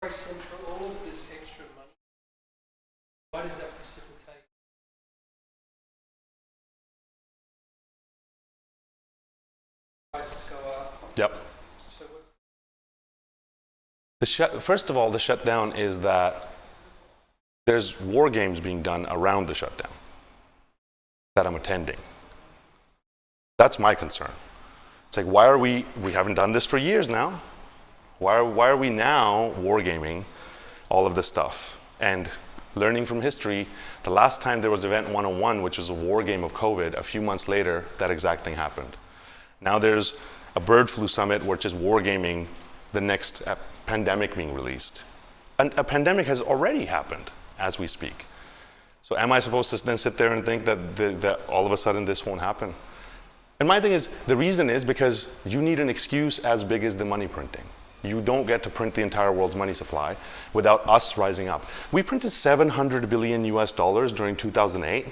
Sorry, Sim, for all of this extra money, why does that precipitate? Prices go up. Yep. So what's First of all, the shutdown is that there's war games being done around the shutdown that I'm attending. That's my concern. It's like, why are we haven't done this for years now. Why are we now wargaming all of this stuff? And learning from history, the last time there was Event 101, which was a war game of COVID, a few months later, that exact thing happened. Now there's a bird flu summit, which is wargaming the next pandemic being released. And a pandemic has already happened as we speak. So am I supposed to then sit there and think that all of a sudden this won't happen? And my thing is, the reason is because you need an excuse as big as the money printing. You don't get to print the entire world's money supply without us rising up. We printed 700 billion US dollars during 2008,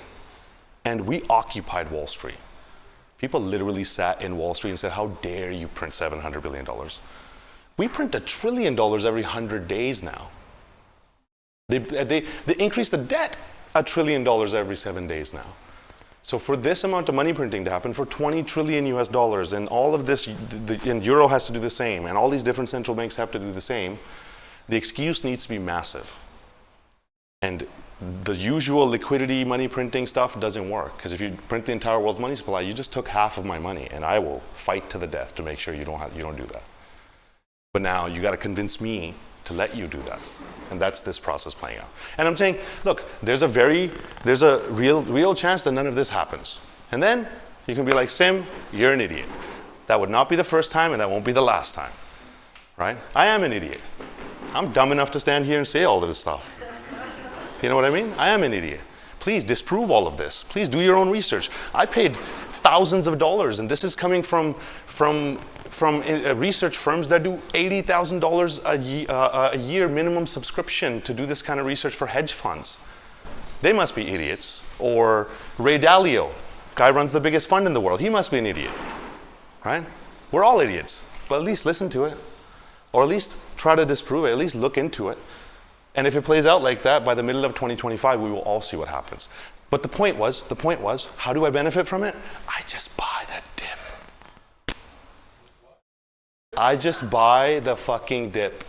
and we occupied Wall Street. People literally sat in Wall Street and said, how dare you print $700 billion? We print $1 trillion every 100 days now. They increase the debt $1 trillion every 7 days now. So for this amount of money printing to happen, for 20 trillion US dollars, and all of this, and Euro has to do the same, and all these different central banks have to do the same, the excuse needs to be massive. And the usual liquidity money printing stuff doesn't work, because if you print the entire world's money supply, you just took half of my money, and I will fight to the death to make sure you don't do that. But now you got to convince me to let you do that. And that's this process playing out. And I'm saying, look, there's a real chance that none of this happens. And then you can be like, Sim, you're an idiot. That would not be the first time, and that won't be the last time, right? I am an idiot. I'm dumb enough to stand here and say all of this stuff. You know what I mean? I am an idiot. Please disprove all of this. Please do your own research. I paid thousands of dollars, and this is coming from research firms that do $80,000 a year minimum subscription to do this kind of research for hedge funds. They must be idiots. Or Ray Dalio, guy runs the biggest fund in the world. He must be an idiot, right? We're all idiots, but at least listen to it. Or at least try to disprove it, at least look into it. And if it plays out like that, by the middle of 2025, we will all see what happens. But the point was, how do I benefit from it? I just buy the dip. I just buy the fucking dip.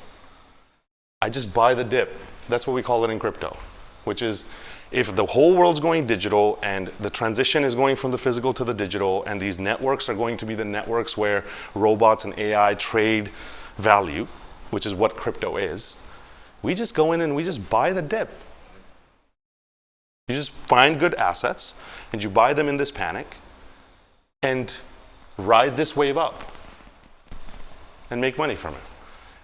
I just buy the dip. That's what we call it in crypto, which is if the whole world's going digital and the transition is going from the physical to the digital and these networks are going to be the networks where robots and AI trade value, which is what crypto is, we just go in and we just buy the dip. You just find good assets and you buy them in this panic and ride this wave up and make money from it.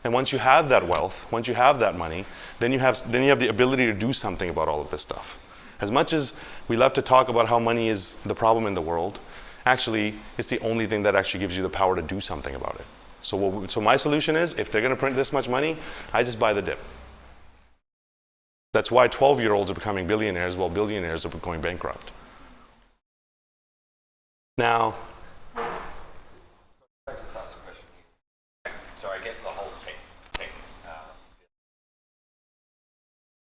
And once you have that wealth, once you have that money, then you have the ability to do something about all of this stuff. As much as we love to talk about how money is the problem in the world, actually it's the only thing that actually gives you the power to do something about it. So my solution is, if they're going to print this much money, I just buy the dip. That's why 12-year-olds are becoming billionaires while billionaires are going bankrupt. Now, Just ask a question here. So I get the whole tech.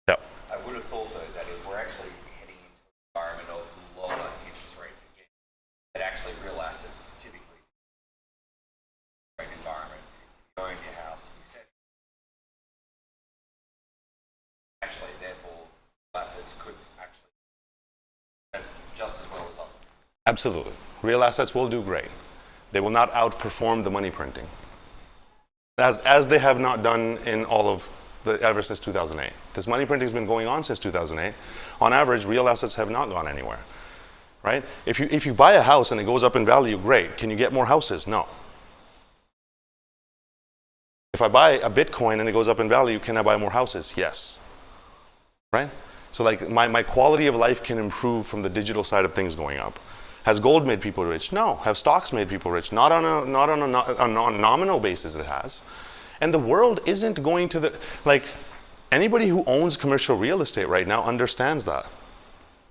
yeah. I would have thought though that if we're actually heading into an environment of lower interest rates again, that actually real assets typically great environment. You own your house, you said actually therefore assets could actually just as well as others. Absolutely. Real assets will do great. They will not outperform the money printing, as they have not done in all of ever since 2008. This money printing has been going on since 2008. On average, real assets have not gone anywhere, right? If you buy a house and it goes up in value, great. Can you get more houses? No. If I buy a Bitcoin and it goes up in value, can I buy more houses? Yes. Right? So like my quality of life can improve from the digital side of things going up. Has gold made people rich? No. Have stocks made people rich? Not on a nominal basis it has. And the world isn't going to anybody who owns commercial real estate right now understands that.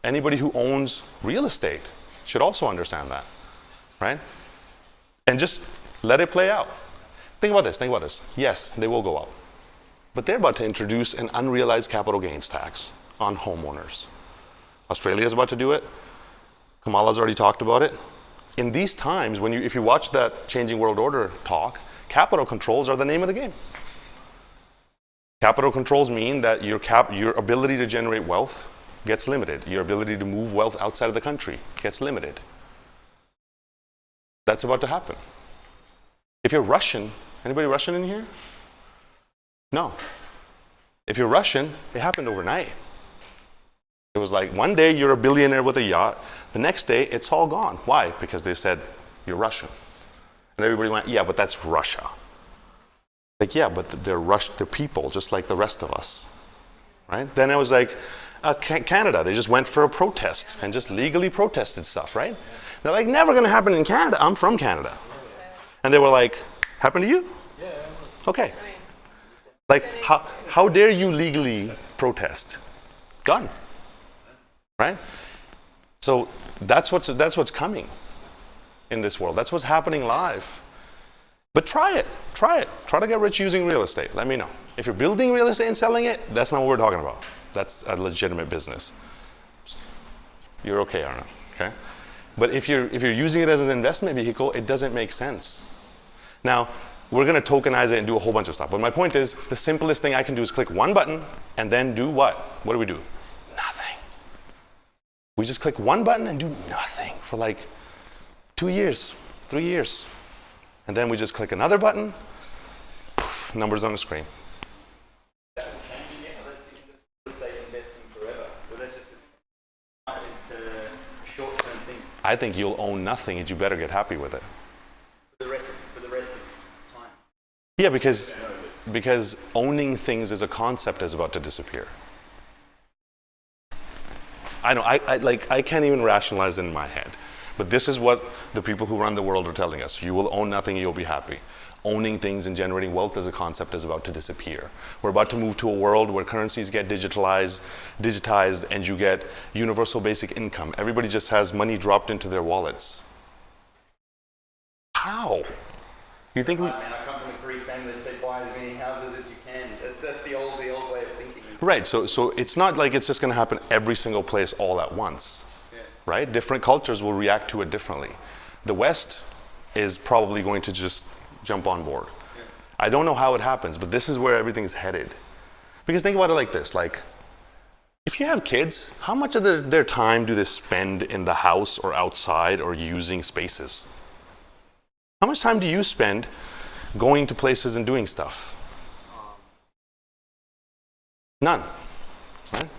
Anybody who owns real estate should also understand that, right? And just let it play out. Think about this. Yes, they will go up. But they're about to introduce an unrealized capital gains tax on homeowners. Australia is about to do it. Kamala's already talked about it. In these times, if you watch that Changing World Order talk, capital controls are the name of the game. Capital controls mean that your ability to generate wealth gets limited. Your ability to move wealth outside of the country gets limited. That's about to happen. If you're Russian, anybody Russian in here? No. If you're Russian, it happened overnight. It was like one day you're a billionaire with a yacht, the next day it's all gone. Why? Because they said, you're Russian. And everybody went, yeah, but that's Russia. Like, yeah, but they're people just like the rest of us, right? Then it was like, Canada, they just went for a protest and just legally protested stuff, right? They're like, never gonna happen in Canada. I'm from Canada. And they were like, happened to you? Yeah. Okay. Like, how dare you legally protest? Done. Right? So that's what's coming in this world. That's what's happening live. But try it. Try to get rich using real estate. Let me know. If you're building real estate and selling it, that's not what we're talking about. That's a legitimate business. You're okay, Arna. Okay? But if you're using it as an investment vehicle, it doesn't make sense. Now, we're going to tokenize it and do a whole bunch of stuff. But my point is, the simplest thing I can do is click one button and then do what? What do we do? Nothing. We just click one button and do nothing for like 2 years, 3 years. And then we just click another button, poof, numbers on the screen. That's the end of real estate investing forever. Well, that's just a short-term thing. I think you'll own nothing and you better get happy with it. For the rest of time. Yeah, because owning things as a concept is about to disappear. I know, I can't even rationalize it in my head. But this is what the people who run the world are telling us. You will own nothing, you'll be happy. Owning things and generating wealth as a concept is about to disappear. We're about to move to a world where currencies get digitized, and you get universal basic income. Everybody just has money dropped into their wallets. How? You think we... I come from a Greek family that said, why is me Right, so it's not like it's just going to happen every single place all at once, right? Different cultures will react to it differently. The West is probably going to just jump on board. I don't know how it happens, but this is where everything is headed. Because think about it like this, like, if you have kids, how much of their time do they spend in the house or outside or using spaces? How much time do you spend going to places and doing stuff? None, right?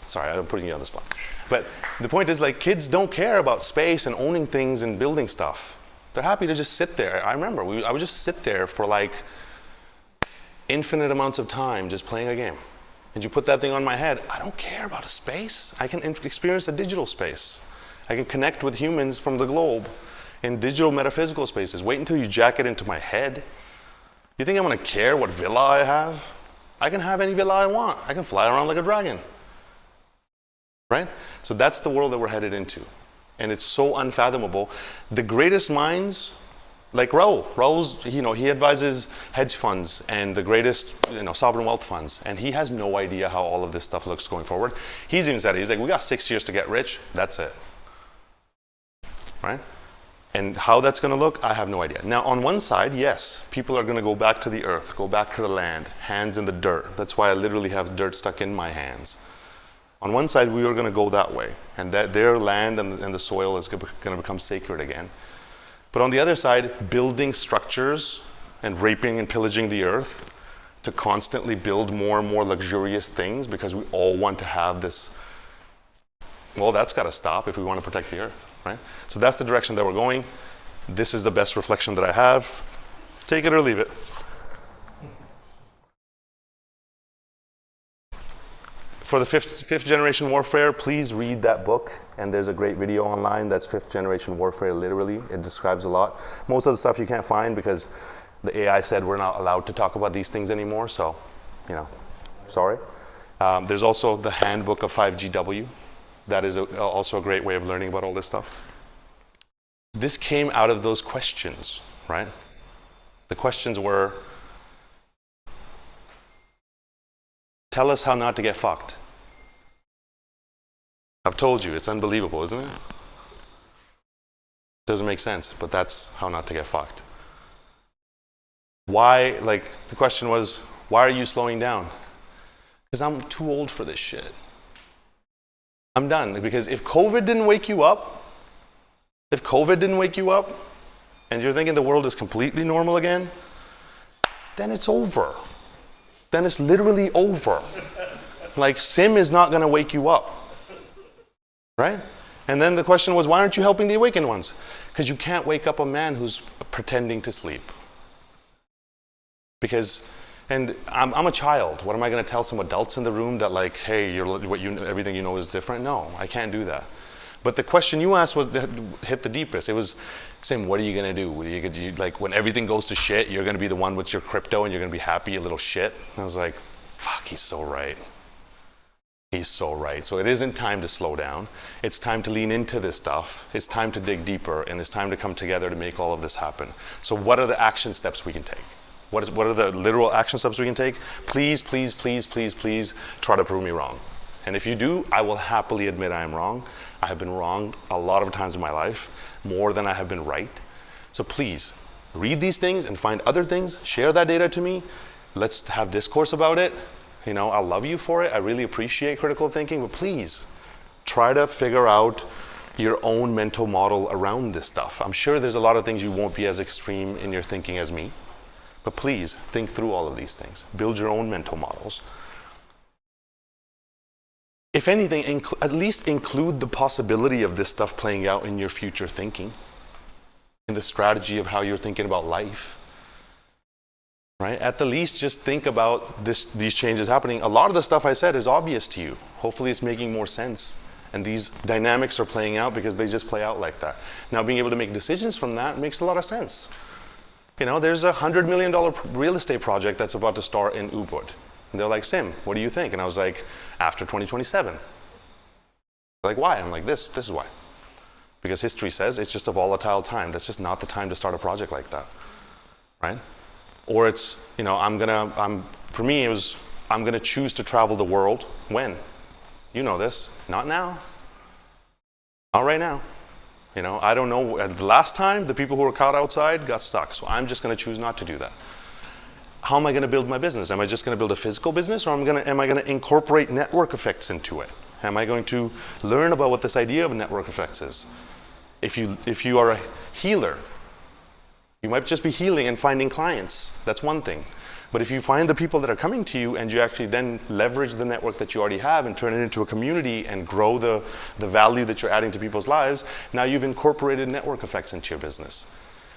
Sorry, I'm putting you on the spot. But the point is, like, kids don't care about space and owning things and building stuff. They're happy to just sit there. I remember, I would just sit there for like infinite amounts of time just playing a game. And you put that thing on my head, I don't care about a space. I can experience a digital space. I can connect with humans from the globe in digital metaphysical spaces. Wait until you jack it into my head. You think I'm gonna care what villa I have? I can have any villa I want. I can fly around like a dragon, right? So that's the world that we're headed into. And it's so unfathomable. The greatest minds, like Raul's, he advises hedge funds and the greatest, sovereign wealth funds. And he has no idea how all of this stuff looks going forward. He's even said it. He's like, we got 6 years to get rich. That's it, right? And how that's going to look, I have no idea. Now, on one side, yes, people are going to go back to the earth, go back to the land, hands in the dirt. That's why I literally have dirt stuck in my hands. On one side, we are going to go that way, and that their land and the soil is going to become sacred again. But on the other side, building structures and raping and pillaging the earth to constantly build more and more luxurious things because we all want to have this. Well, that's got to stop if we want to protect the earth, right? So that's the direction that we're going. This is the best reflection that I have. Take it or leave it. For the fifth generation warfare, please read that book. And there's a great video online that's fifth generation warfare, literally. It describes a lot. Most of the stuff you can't find because the AI said we're not allowed to talk about these things anymore. So, sorry. There's also the handbook of 5GW. That is also a great way of learning about all this stuff. This came out of those questions, right? The questions were, tell us how not to get fucked. I've told you, it's unbelievable, isn't it? Doesn't make sense, but that's how not to get fucked. Why, the question was, why are you slowing down? Because I'm too old for this shit. I'm done, because if COVID didn't wake you up, and you're thinking the world is completely normal again, then it's over. Then it's literally over. Sim is not gonna wake you up, right? And then the question was, why aren't you helping the awakened ones? Because you can't wake up a man who's pretending to sleep. And I'm a child. What am I going to tell some adults in the room that hey, everything you know is different? No, I can't do that. But the question you asked hit the deepest. It was, Sim, what are you going to do? When everything goes to shit, you're going to be the one with your crypto and you're going to be happy, you little shit? And I was like, fuck, he's so right. He's so right. So it isn't time to slow down. It's time to lean into this stuff. It's time to dig deeper, and it's time to come together to make all of this happen. So what are the action steps we can take? What are the literal action steps we can take? Please, please, please, please, please try to prove me wrong. And if you do, I will happily admit I am wrong. I have been wrong a lot of times in my life, more than I have been right. So please, read these things and find other things. Share that data to me. Let's have discourse about it. I love you for it. I really appreciate critical thinking, but please try to figure out your own mental model around this stuff. I'm sure there's a lot of things you won't be as extreme in your thinking as me. But please, think through all of these things. Build your own mental models. If anything, at least include the possibility of this stuff playing out in your future thinking, in the strategy of how you're thinking about life. Right? At the least, just think about these changes happening. A lot of the stuff I said is obvious to you. Hopefully it's making more sense. And these dynamics are playing out because they just play out like that. Now, being able to make decisions from that makes a lot of sense. There's a $100 million real estate project that's about to start in Ubud. And they're like, Sim, what do you think? And I was like, after 2027. They're like, why? I'm like, this is why. Because history says it's just a volatile time. That's just not the time to start a project like that, right? Or it's, for me, it was I'm going to choose to travel the world. When? You know this. Not now. Not right now. You know, I don't know. The last time, the people who were caught outside got stuck. So I'm just going to choose not to do that. How am I going to build my business? Am I just going to build a physical business, or am I going to incorporate network effects into it? Am I going to learn about what this idea of network effects is? If you are a healer, you might just be healing and finding clients. That's one thing. But if you find the people that are coming to you and you actually then leverage the network that you already have and turn it into a community and grow the value that you're adding to people's lives, now you've incorporated network effects into your business.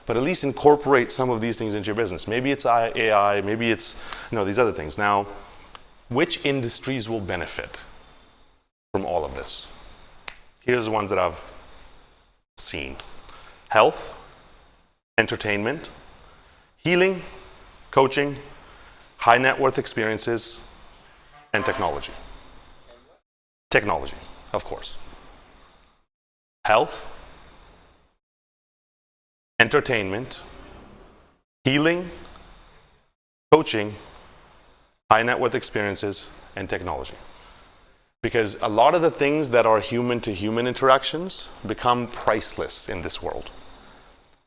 But at least incorporate some of these things into your business. Maybe it's AI, maybe it's these other things. Now, which industries will benefit from all of this? Here's the ones that I've seen. Health, entertainment, healing, coaching, high net worth experiences, and technology. Technology, of course. Health, entertainment, healing, coaching, high net worth experiences, and technology. Because a lot of the things that are human to human interactions become priceless in this world.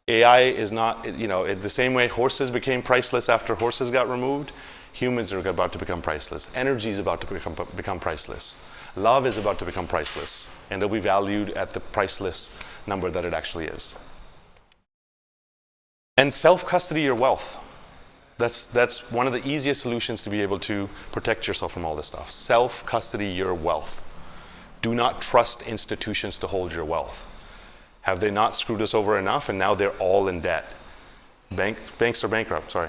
AI is not, the same way horses became priceless after horses got removed, humans are about to become priceless. Energy is about to become priceless. Love is about to become priceless, and it'll be valued at the priceless number that it actually is. And self-custody your wealth. That's one of the easiest solutions to be able to protect yourself from all this stuff. Self-custody your wealth. Do not trust institutions to hold your wealth. Have they not screwed us over enough, and now they're all in debt? Banks are bankrupt, sorry.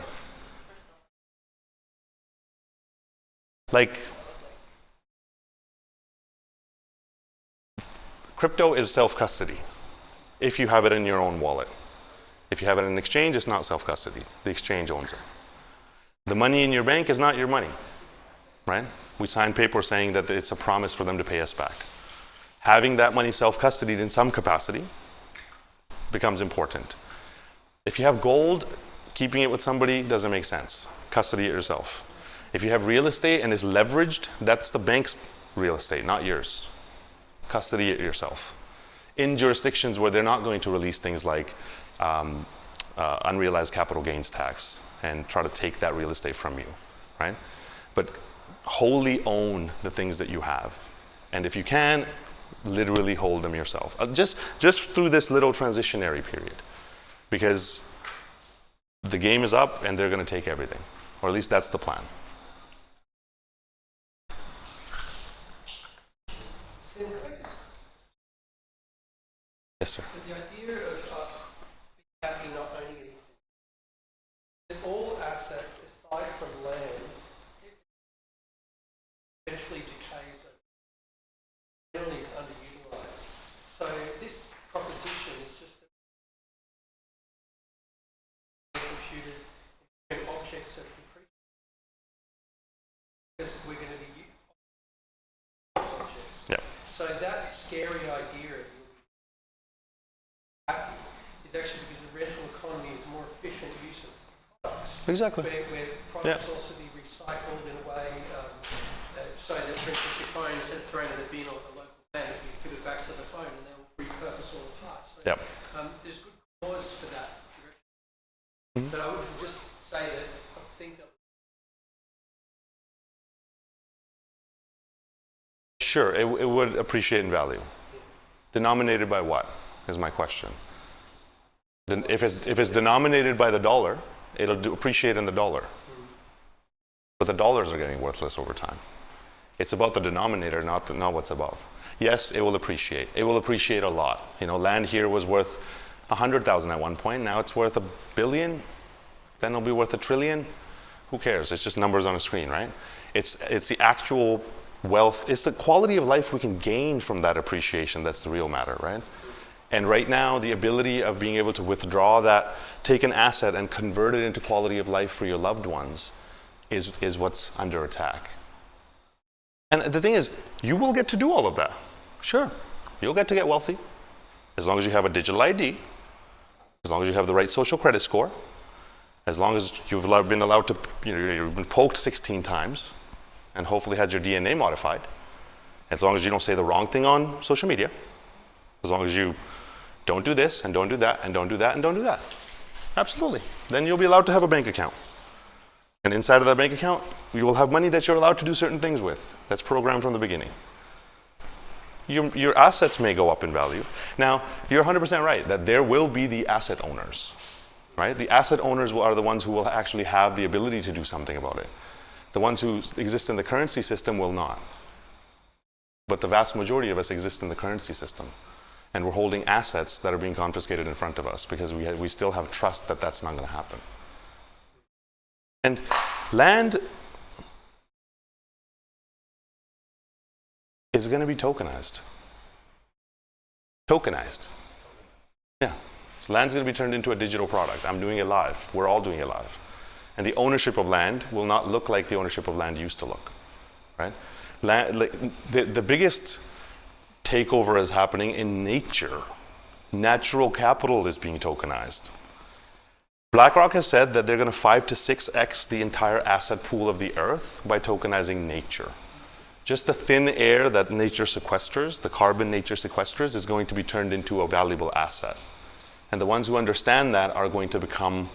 Like, crypto is self-custody if you have it in your own wallet. If you have it in an exchange, it's not self-custody. The exchange owns it. The money in your bank is not your money, right? We sign paper saying that it's a promise for them to pay us back. Having that money self-custodied in some capacity becomes important. If you have gold, keeping it with somebody doesn't make sense. Custody it yourself. If you have real estate and is leveraged, that's the bank's real estate, not yours. Custody it yourself. In jurisdictions where they're not going to release things like unrealized capital gains tax and try to take that real estate from you, right? But wholly own the things that you have. And if you can, literally hold them yourself. Just through this little transitionary period. Because the game is up and they're going to take everything. Or at least that's the plan. Sim, could I just- Yes, sir. The idea of us being happy not owning anything, that all assets aside from land eventually decays over. Generally it's underutilized. So this proposition is just that computers and objects of depreciation, because we're going to be using objects. Yeah. So that scary idea of you'll be happy is actually because the rental economy is a more efficient use of products. Exactly. Where products also be recycled in a way, so that, for instance, your phone, instead of throwing it in the bin or the local bank, you give it back to the phone and they'll repurpose all the parts. So, Yep. there's good cause for that direction. Mm-hmm. But I would just say that I think that Sure, it would appreciate in value. Denominated by what, is my question. If it's denominated by the dollar, it'll appreciate in the dollar. But the dollars are getting worthless over time. It's about the denominator, not what's above. Yes, it will appreciate. It will appreciate a lot. Land here was worth 100,000 at one point. Now it's worth $1 billion. Then it'll be worth $1 trillion. Who cares? It's just numbers on a screen, right? It's the actual wealth. It's the quality of life we can gain from that appreciation that's the real matter, right? And right now, the ability of being able to withdraw that, take an asset and convert it into quality of life for your loved ones is what's under attack. And the thing is, you will get to do all of that. Sure, you'll get to get wealthy as long as you have a digital ID, as long as you have the right social credit score, as long as you've been allowed to, you've been poked 16 times, and hopefully had your DNA modified, as long as you don't say the wrong thing on social media, as long as you don't do this and don't do that and don't do that and don't do that. Absolutely. Then you'll be allowed to have a bank account. And inside of that bank account, you will have money that you're allowed to do certain things with. That's programmed from the beginning. Your assets may go up in value. Now, you're 100% right that there will be the asset owners, right? The asset owners are the ones who will actually have the ability to do something about it. The ones who exist in the currency system will not. But the vast majority of us exist in the currency system. And we're holding assets that are being confiscated in front of us because we still have trust that that's not going to happen. And land is going to be tokenized. Tokenized. Yeah. So land's going to be turned into a digital product. I'm doing it live. We're all doing it live. And the ownership of land will not look like the ownership of land used to look, right? The biggest takeover is happening in nature. Natural capital is being tokenized. BlackRock has said that they're going to 5 to 6x the entire asset pool of the earth by tokenizing nature. Just the thin air that nature sequesters, the carbon nature sequesters, is going to be turned into a valuable asset. And the ones who understand that are going to become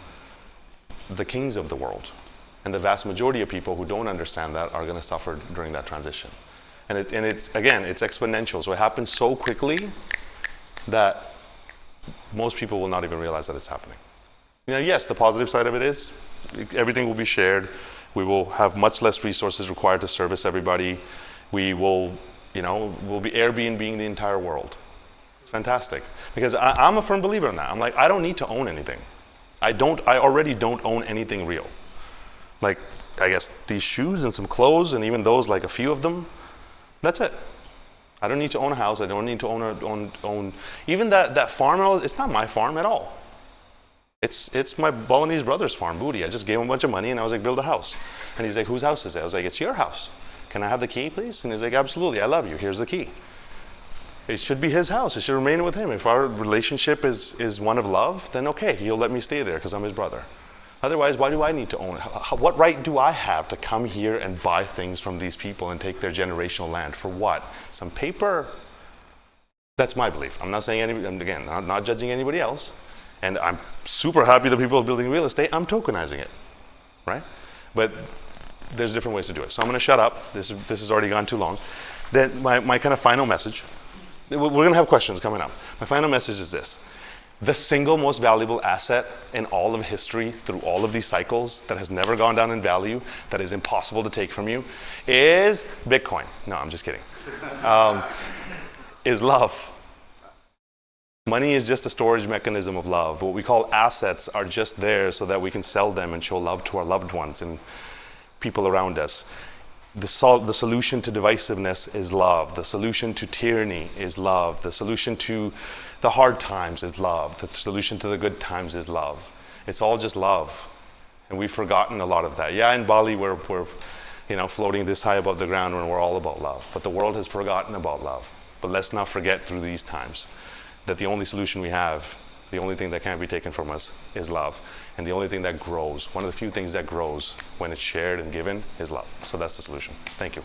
the kings of the world. And the vast majority of people who don't understand that are going to suffer during that transition. And it's exponential. So it happens so quickly that most people will not even realize that it's happening. You know, yes, the positive side of it is everything will be shared. We will have much less resources required to service everybody. We will, we'll be Airbnb-ing the entire world. It's fantastic. Because I'm a firm believer in that. I'm like, I don't need to own anything. I already don't own anything real. Like, I guess these shoes and some clothes, and even those, like a few of them, that's it. I don't need to own a house. I don't need to own even that farm. It's not my farm at all. It's my Balinese brother's farm, Booty. I just gave him a bunch of money and I was like, build a house. And he's like, whose house is it? I was like, it's your house. Can I have the key, please? And he's like, absolutely, I love you. Here's the key. It should be his house. It should remain with him. If our relationship is one of love, then okay, he'll let me stay there because I'm his brother. Otherwise, why do I need to own it? What right do I have to come here and buy things from these people and take their generational land? For what? Some paper? That's my belief. I'm not saying again, not judging anybody else. And I'm super happy that people are building real estate. I'm tokenizing it, right? But there's different ways to do it. So I'm going to shut up. This has already gone too long. Then my kind of final message. We're going to have questions coming up. My final message is this. The single most valuable asset in all of history through all of these cycles that has never gone down in value, that is impossible to take from you, is Bitcoin. No, I'm just kidding. Is love. Money is just a storage mechanism of love. What we call assets are just there so that we can sell them and show love to our loved ones and people around us. The solution to divisiveness is love. The solution to tyranny is love. The solution to the hard times is love. The solution to the good times is love. It's all just love. And we've forgotten a lot of that. Yeah, in Bali we're floating this high above the ground and we're all about love. But the world has forgotten about love. But let's not forget through these times that the only solution we have, the only thing that can't be taken from us is love. And the only thing that grows, one of the few things that grows when it's shared and given is love. So that's the solution. Thank you.